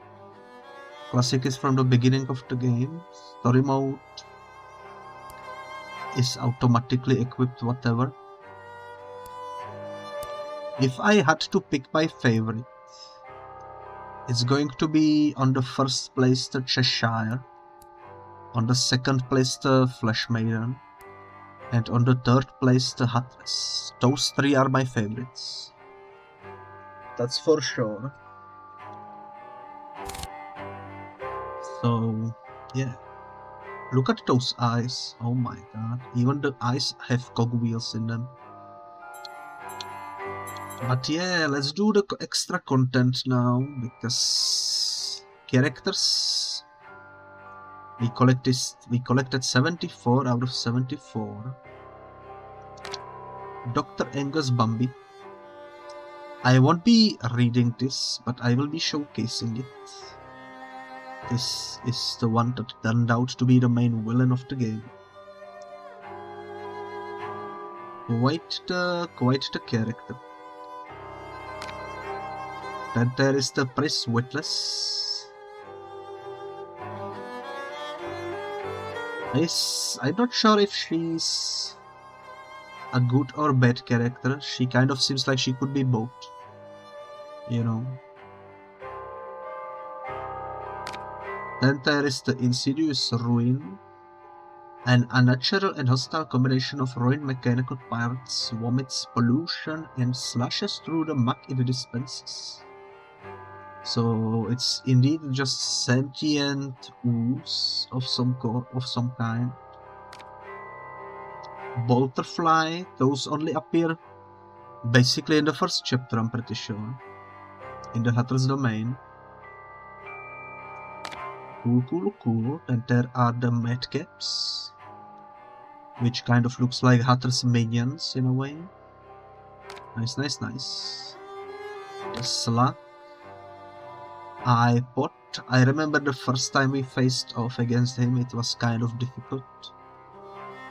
Classic is from the beginning of the game. Story Mode is automatically equipped, whatever. If I had to pick my favorite, it's going to be on the first place the Cheshire, on the second place the Flesh Maiden, and on the third place the Hattress. Those three are my favorites. That's for sure. So, yeah. Look at those eyes. Oh my god. Even the eyes have cogwheels in them. But yeah, let's do the extra content now, because characters, we collected 74 out of 74. Dr. Angus Bambi. I won't be reading this, but I will be showcasing it. This is the one that turned out to be the main villain of the game. Quite the character. Then there is the Pris Witless. I'm not sure if she's a good or bad character. She kind of seems like she could be both, you know. Then there is the Insidious Ruin. An unnatural and hostile combination of ruined mechanical parts vomits pollution and slashes through the muck it dispenses. So it's indeed just sentient ooze of some kind. Bolterfly, those only appear basically in the first chapter, I'm pretty sure. In the Hatter's Domain. Cool. And there are the Madcaps, which kind of looks like Hatter's minions in a way. Nice. The Slug. iPod. I remember the first time we faced off against him, it was kind of difficult.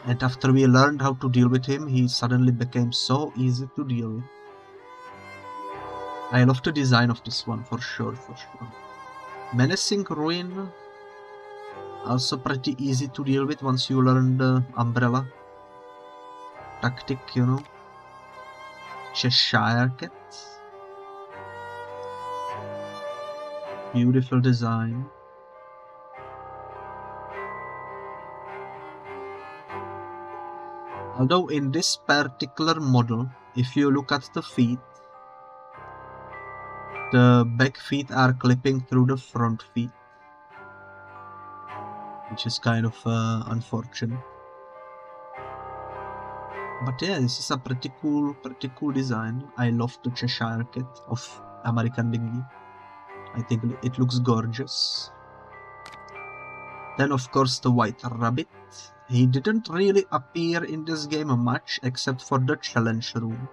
And after we learned how to deal with him, he suddenly became so easy to deal with. I love the design of this one, for sure. Menacing Ruin. Also pretty easy to deal with once you learn the umbrella tactic, you know. Cheshire Cat. Beautiful design. Although in this particular model, if you look at the feet, the back feet are clipping through the front feet. which is kind of unfortunate. But yeah, this is a pretty cool design. I love the Cheshire Cat of American Bingley. I think it looks gorgeous. Then of course the White Rabbit. He didn't really appear in this game much except for the challenge rooms.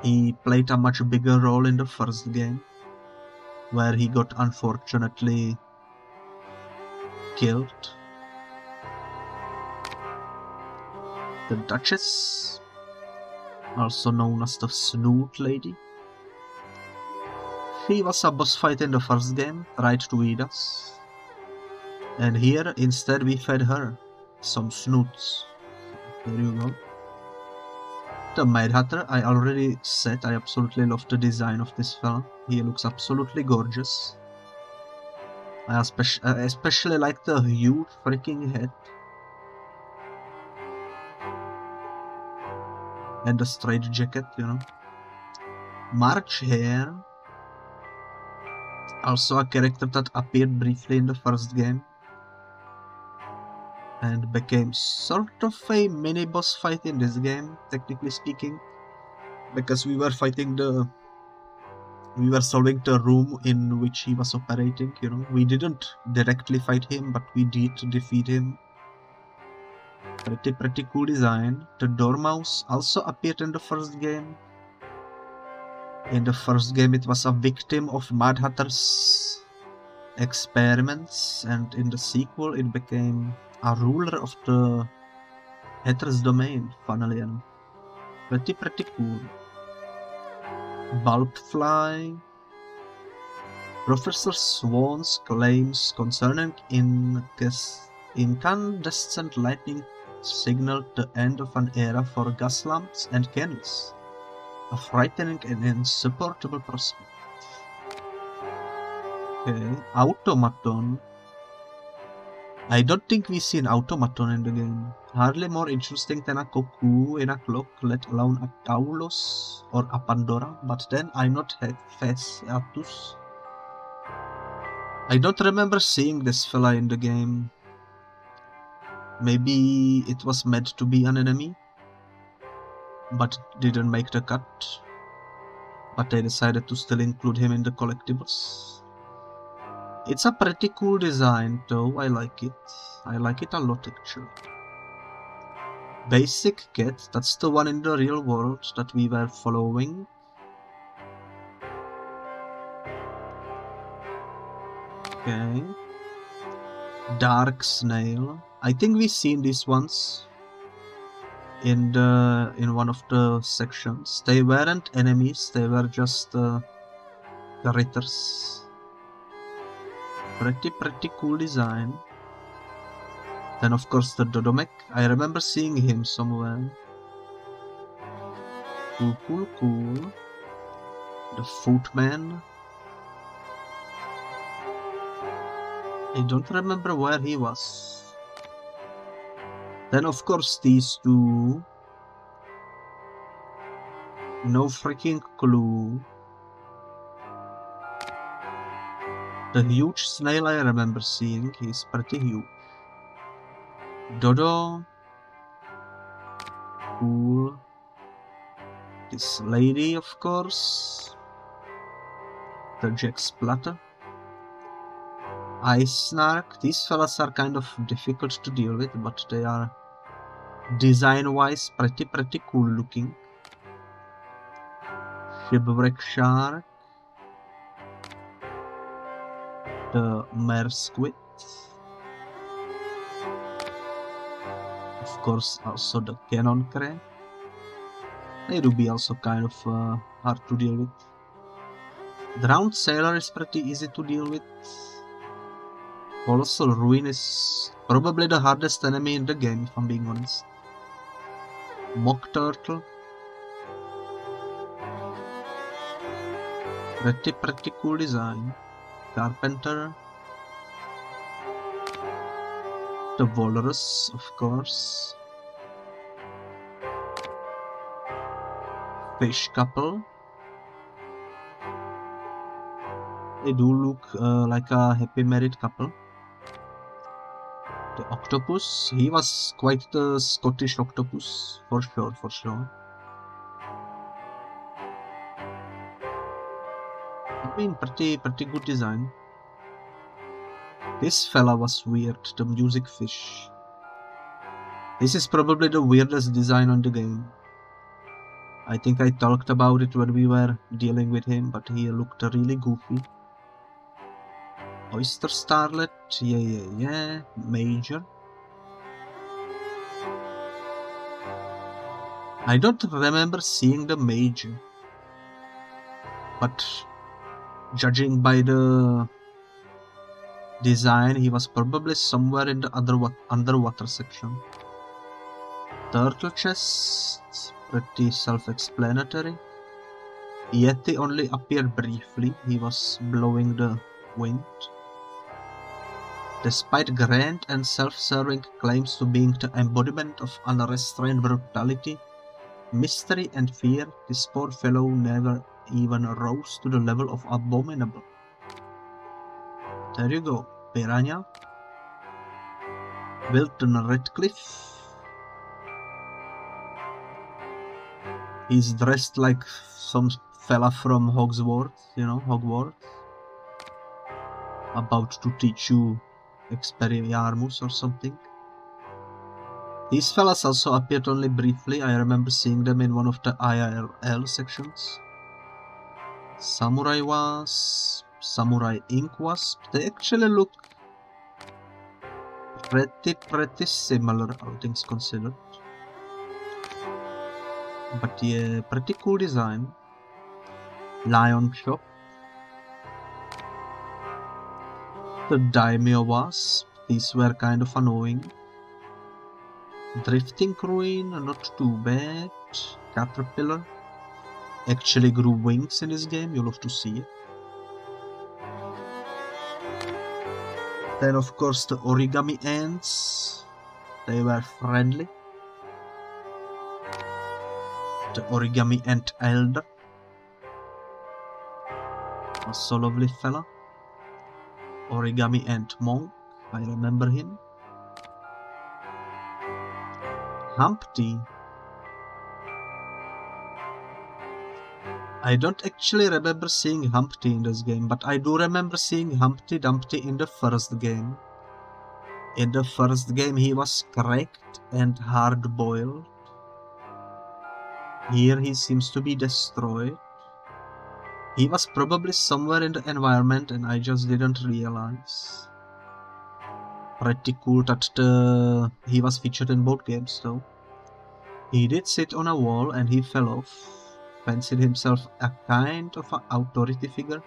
He played a much bigger role in the first game, where he got unfortunately killed. The Duchess, also known as the Snoot Lady. She was a boss fight in the first game, tried to eat us. And here, instead, we fed her some snoots. There you go. The Mad Hatter, I already said I absolutely love the design of this fella. He looks absolutely gorgeous. I especially like the huge freaking head. And the straight jacket, you know. March Hare. Also a character that appeared briefly in the first game. And became sort of a mini boss fight in this game, technically speaking, because we were solving the room in which he was operating, you know. We didn't directly fight him, but we did defeat him. Pretty cool design. The Dormouse also appeared in the first game. In the first game it was a victim of Mad Hatter's experiments, and in the sequel it became a ruler of the Hatter's domain, funnily enough. Pretty cool. Bulbfly. Professor Swan's claims concerning incandescent lightning signaled the end of an era for gas lamps and candles. A frightening and insupportable prospect. Okay, Automaton. I don't think we see an automaton in the game. Hardly more interesting than a cuckoo in a clock, let alone a Taulos or a Pandora, but then I'm not Hephaestus. I don't remember seeing this fella in the game. Maybe it was meant to be an enemy, but didn't make the cut. But I decided to still include him in the collectibles. It's a pretty cool design though, I like it. I like it a lot actually. Basic Cat, that's the one in the real world that we were following. Okay. Dark Snail. I think we've seen these ones in one of the sections. They weren't enemies, they were just critters. Pretty cool design. Then of course the Dodomek. I remember seeing him somewhere. Cool. The Footman. I don't remember where he was. Then of course these two. No freaking clue. The huge snail I remember seeing, he's pretty huge. Dodo. Cool. This lady, of course. The Jack Splatter. Ice Snark. These fellas are kind of difficult to deal with, but they are design-wise pretty cool looking. Shipwreck Shark. The Mare Squid. Of course, also the Cannon Crane. They do be also kind of hard to deal with. Drowned Sailor is pretty easy to deal with. Colossal Ruin is probably the hardest enemy in the game, if I'm being honest. Mock Turtle. Pretty cool design. Carpenter. The Walrus, of course. Fish Couple. They do look like a happy married couple. The octopus, he was quite the Scottish octopus, for sure. I mean, pretty good design. This fella was weird, the music fish. This is probably the weirdest design on the game. I think I talked about it when we were dealing with him, but he looked really goofy. Oyster Starlet, yeah, Major. I don't remember seeing the Major, but judging by the design, he was probably somewhere in the underwater section. Turtle chest, pretty self-explanatory. Yeti only appeared briefly, he was blowing the wind. Despite grand and self-serving claims to being the embodiment of unrestrained brutality, mystery and fear, this poor fellow never even rose to the level of abominable. There you go, Piranha. Wilton Redcliffe. He's dressed like some fella from Hogwarts, you know, Hogwarts. About to teach you Expelliarmus or something. These fellas also appeared only briefly. I remember seeing them in one of the IRL sections. Samurai Wasp, Samurai Ink Wasp. They actually look pretty similar, all things considered. But yeah, pretty cool design. Lion Chop. The Daimyo Wasp. These were kind of annoying. Drifting Ruin, not too bad. Caterpillar. Actually grew wings in this game, you'll have to see it. Then of course the origami ants. They were friendly. The origami ant elder. Also lovely fella. Origami ant monk, I remember him. Humpty. I don't actually remember seeing Humpty in this game, but I do remember seeing Humpty Dumpty in the first game. In the first game he was cracked and hard-boiled. Here he seems to be destroyed. He was probably somewhere in the environment and I just didn't realize. Pretty cool that he was featured in both games though. He did sit on a wall and he fell off. Fancied himself a kind of an authority figure,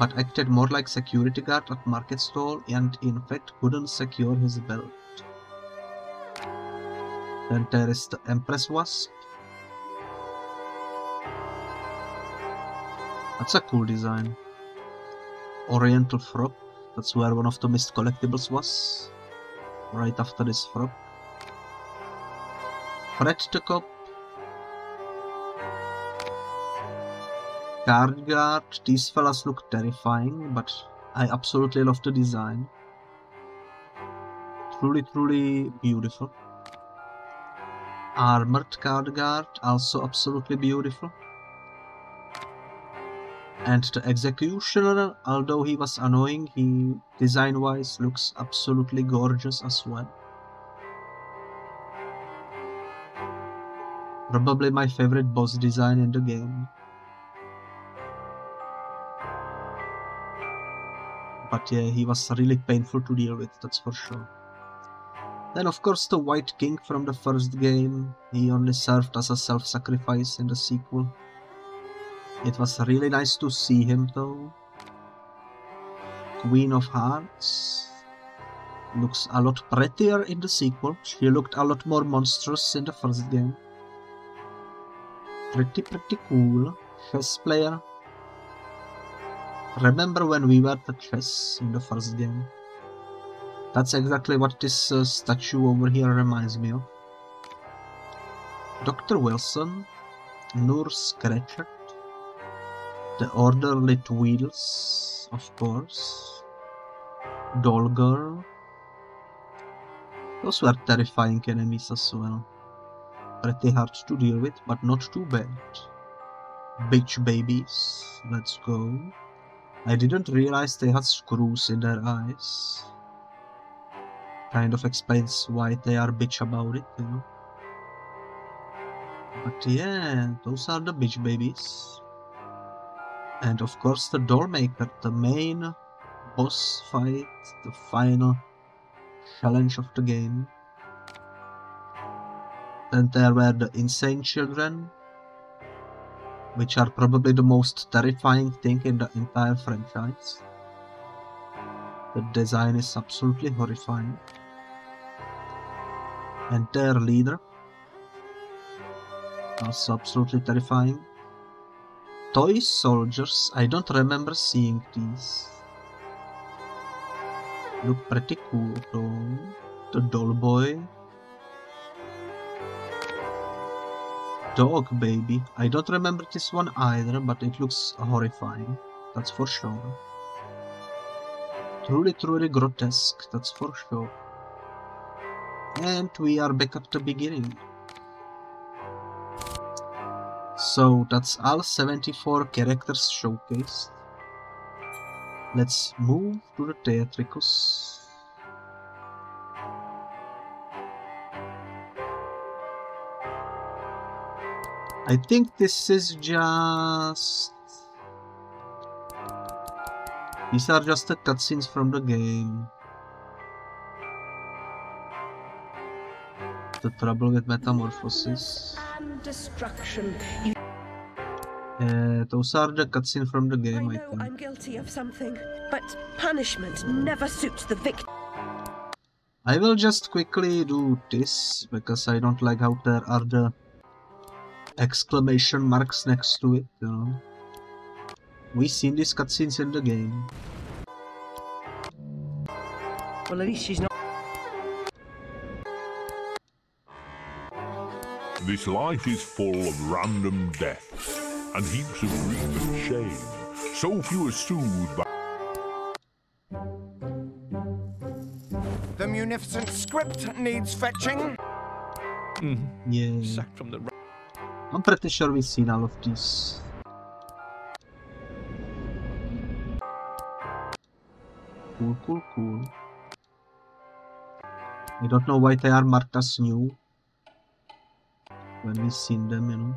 but acted more like security guard at market stall and in fact couldn't secure his belt. Then there is the Empress Wasp. That's a cool design. Oriental Frog. That's where one of the missed collectibles was. Right after this frog. Fred the Cop. Guard Guard. These fellas look terrifying, but I absolutely love the design. Truly beautiful. Armored Guard Guard. Also absolutely beautiful. And the Executioner, although he was annoying, he design-wise looks absolutely gorgeous as well. Probably my favorite boss design in the game. But yeah, he was really painful to deal with, that's for sure. Then of course the White King from the first game. He only served as a self-sacrifice in the sequel. It was really nice to see him though. Queen of Hearts. Looks a lot prettier in the sequel. She looked a lot more monstrous in the first game. Pretty cool. Chess player. Remember when we were the chess in the first game? That's exactly what this statue over here reminds me of. Dr. Wilson. Noor Scratcher. The Orderly Tweedles, of course. Doll Girl. Those were terrifying enemies as well. Pretty hard to deal with, but not too bad. Bitch babies, let's go. I didn't realize they had screws in their eyes. Kind of explains why they are bitch about it, you know. But yeah, those are the bitch babies. And of course the Dollmaker, the main boss fight, the final challenge of the game. Then there were the Insane Children, which are probably the most terrifying thing in the entire franchise. The design is absolutely horrifying. And their leader, also absolutely terrifying. Toy soldiers, I don't remember seeing these. Look pretty cool though. The doll boy. Dog baby. I don't remember this one either, but it looks horrifying. That's for sure. Truly, truly grotesque. That's for sure. And we are back at the beginning. So that's all 74 characters showcased. Let's move to the theatricals. I think this is just... These are just the cutscenes from the game. The trouble with metamorphosis. And destruction. Those are the cutscenes from the I game, I know think. I'm guilty of something, but punishment never suits the victim. I will just quickly do this, because I don't like how there are the exclamation marks next to it, you know. We've seen these cutscenes in the game. Well, at least she's not. This life is full of random deaths and heaps of grief and shame. So few are soothed by. The munificent script needs fetching. Yeah. Sacked from the. I'm pretty sure we've seen all of these. Cool, cool, cool. I don't know why they are marked as new when we've seen them, you know.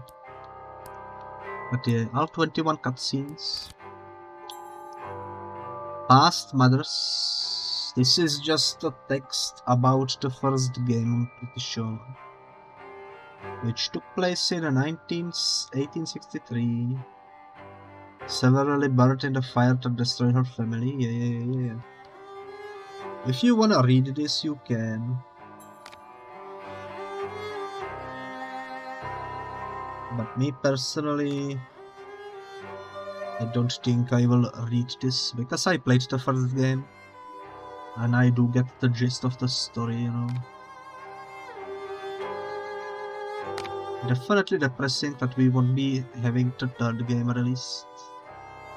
But yeah, all 21 cutscenes. Past Mothers. This is just a text about the first game, I'm pretty sure. Which took place in 1863. Severely burned in the fire to destroy her family. Yeah. If you wanna read this, you can. But me personally, I don't think I will read this, because I played the first game. And I do get the gist of the story, you know. Definitely depressing that we won't be having the third game released.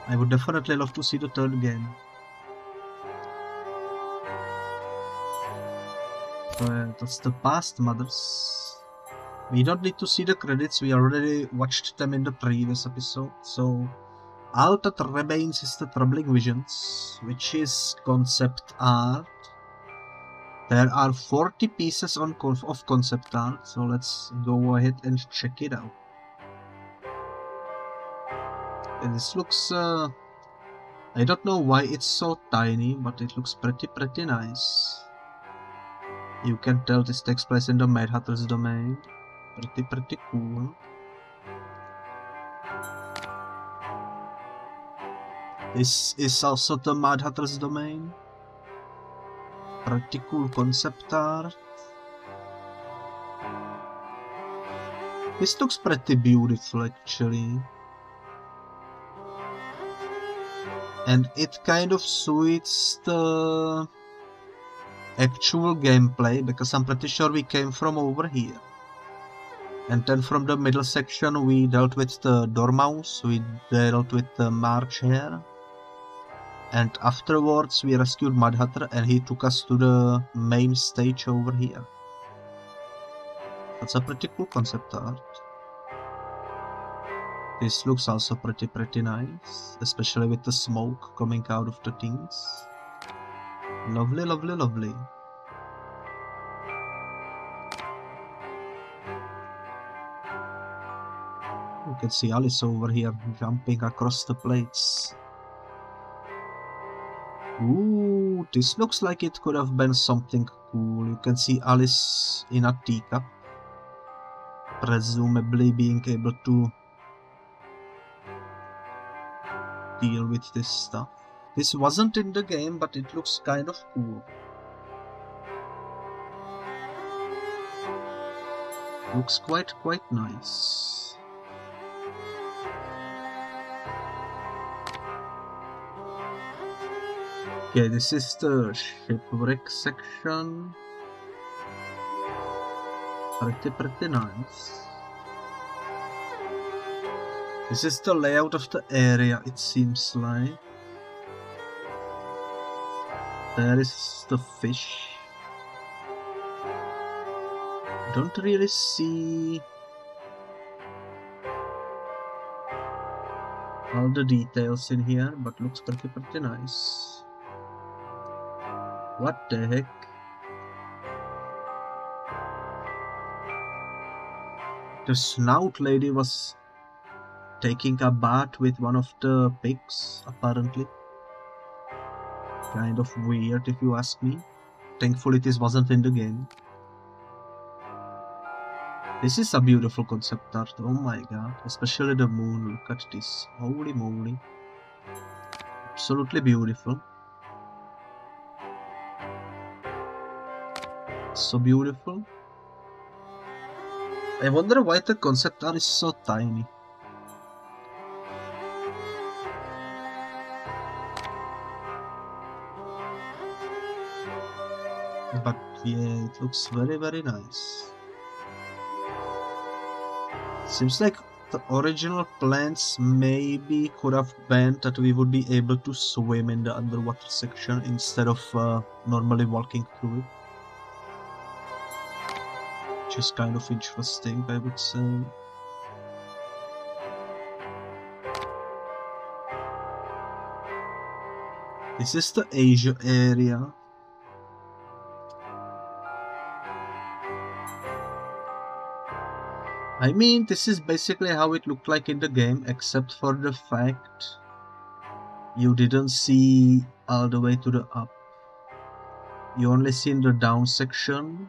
I would definitely love to see the third game. So that's the Past Mothers. We don't need to see the credits, we already watched them in the previous episode. So all that remains is the Troubling Visions, which is concept art. There are 40 pieces of concept art, so let's go ahead and check it out. And this looks, I don't know why it's so tiny, but it looks pretty nice. You can tell this takes place in the Mad Hatter's domain. Pretty cool. This is also the Mad Hatter's domain. Pretty cool concept art. This looks pretty beautiful actually. And it kind of suits the actual gameplay, because I'm pretty sure we came from over here. And then from the middle section we dealt with the Dormouse, we dealt with the March Hare. And afterwards we rescued Mad Hatter and he took us to the main stage over here. That's a pretty cool concept art. This looks also pretty nice, especially with the smoke coming out of the things. Lovely, lovely, lovely. You can see Alice over here jumping across the plates. Ooh, this looks like it could have been something cool. You can see Alice in a teacup, presumably being able to deal with this stuff. This wasn't in the game, but it looks kind of cool. Looks quite nice. Okay, this is the shipwreck section. Pretty nice. This is the layout of the area, it seems like. There is the fish. Don't really see all the details in here, but looks pretty nice. What the heck? The Snout lady was taking a bath with one of the pigs, apparently. Kind of weird if you ask me. Thankfully this wasn't in the game. This is a beautiful concept art, oh my god. Especially the moon, look at this. Holy moly. Absolutely beautiful. So beautiful. I wonder why the concept art is so tiny. But yeah, it looks very nice. Seems like the original plans maybe could have been that we would be able to swim in the underwater section instead of normally walking through it. Which is kind of interesting, I would say. This is the Asia area. I mean, this is basically how it looked like in the game, except for the fact you didn't see all the way to the up. You only seen the down section.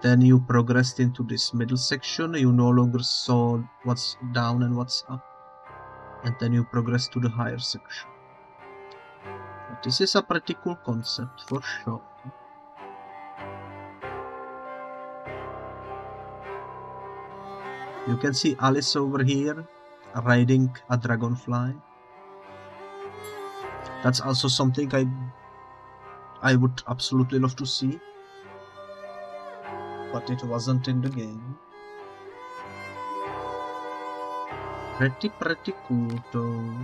Then you progressed into this middle section. You no longer saw what's down and what's up. And then you progressed to the higher section. But this is a pretty cool concept for sure. You can see Alice over here riding a dragonfly. That's also something I would absolutely love to see. But it wasn't in the game. Pretty cool though.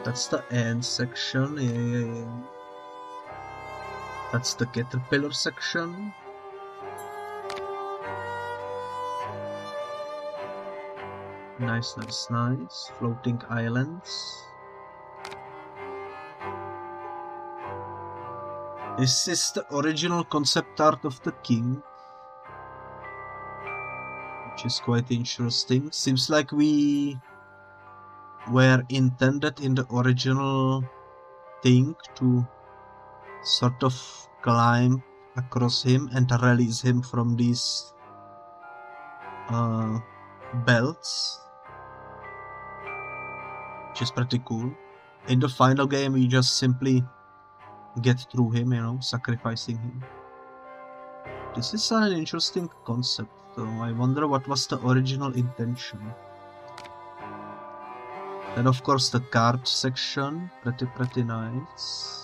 That's the end section, yeah. That's the caterpillar section. Nice. Floating islands. This is the original concept art of the king, which is quite interesting. Seems like we were intended in the original thing to sort of climb across him and release him from these belts, which is pretty cool. In the final game we just simply get through him, you know, sacrificing him. This is an interesting concept though. I wonder what was the original intention. Then of course the card section, pretty nice.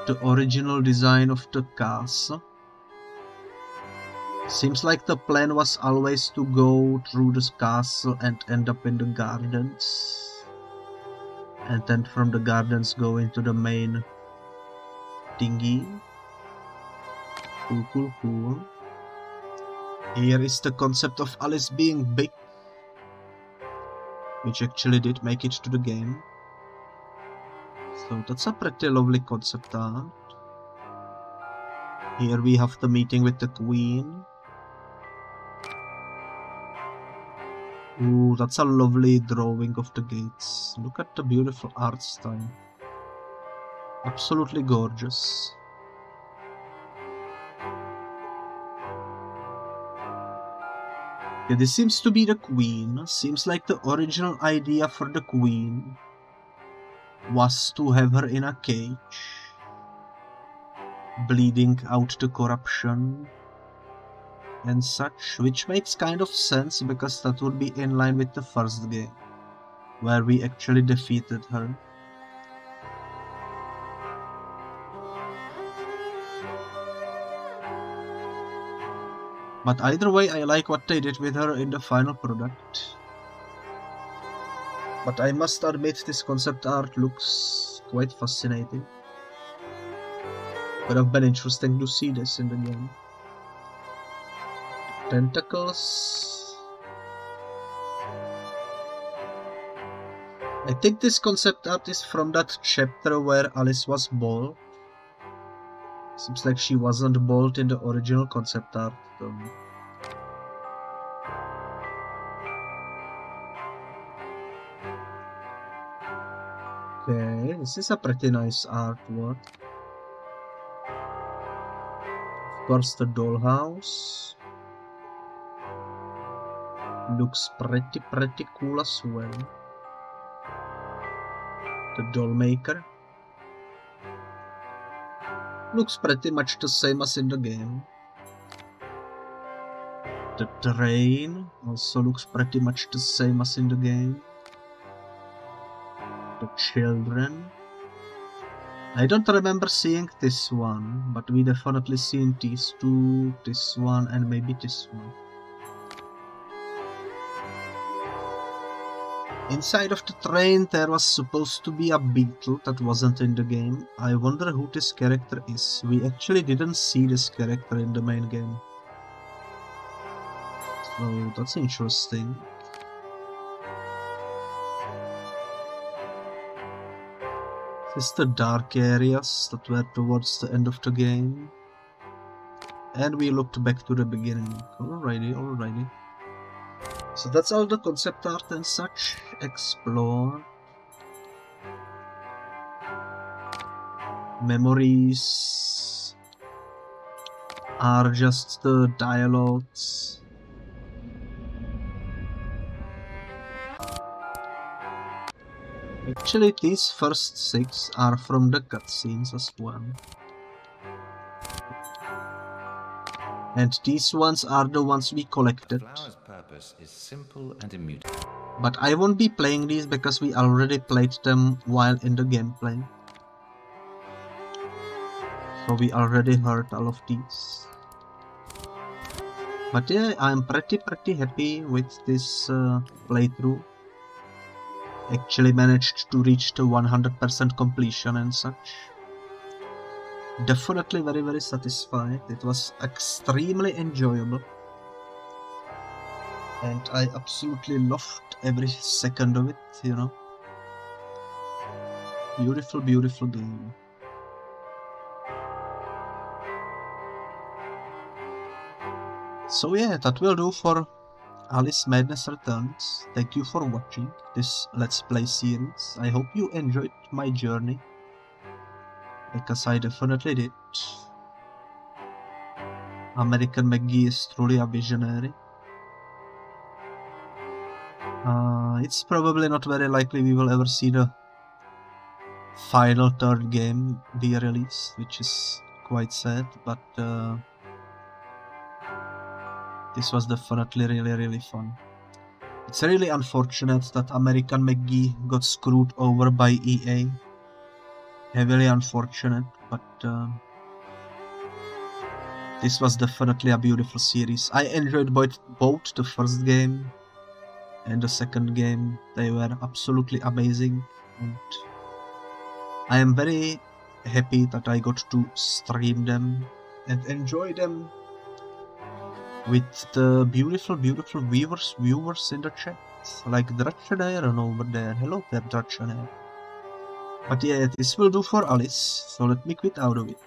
The original design of the castle. Seems like the plan was always to go through this castle and end up in the gardens. And then from the gardens go into the main thingy. Cool, cool, cool. Here is the concept of Alice being big, which actually did make it to the game. So that's a pretty lovely concept art. Here we have the meeting with the Queen. Ooh, that's a lovely drawing of the gates. Look at the beautiful art style. Absolutely gorgeous. Yeah, this seems to be the Queen. Seems like the original idea for the Queen was to have her in a cage, bleeding out the corruption and such, which makes kind of sense because that would be in line with the first game, where we actually defeated her. But either way, I like what they did with her in the final product. But I must admit, this concept art looks quite fascinating. Would have been interesting to see this in the game. Tentacles. I think this concept art is from that chapter where Alice was bald. Seems like she wasn't bald in the original concept art though. Okay, this is a pretty nice artwork. Of course, the dollhouse looks pretty cool as well. The doll maker looks pretty much the same as in the game. The train also looks pretty much the same as in the game. The children. I don't remember seeing this one, but we definitely seen these two, this one, and maybe this one. Inside of the train there was supposed to be a beetle that wasn't in the game. I wonder who this character is. We actually didn't see this character in the main game. So that's interesting. This is the dark areas that were towards the end of the game. And we looked back to the beginning. Alrighty. So that's all the concept art and such. Explore. Memories are just the dialogues. Actually, these first 6 are from the cutscenes as well. And these ones are the ones we collected. Flower's purpose is simple and immutable. But I won't be playing these because we already played them while in the gameplay. So we already heard all of these. But yeah, I'm pretty happy with this playthrough. Actually managed to reach the 100% completion and such. Definitely very satisfied. It was extremely enjoyable. And I absolutely loved every second of it, you know. Beautiful game. So yeah, that will do for Alice Madness Returns. Thank you for watching this Let's Play series. I hope you enjoyed my journey, because I definitely did. American McGee is truly a visionary. It's probably not very likely we will ever see the final third game be released, which is quite sad, but this was definitely really fun. It's really unfortunate that American McGee got screwed over by EA. Heavily unfortunate, but This was definitely a beautiful series. I enjoyed both the first game and the second game. They were absolutely amazing, and I am very happy that I got to stream them and enjoy them with the beautiful viewers in the chat, like Drachenair over there. Hello there, Drachenair. But yeah, this will do for Alice, so let me quit out of it.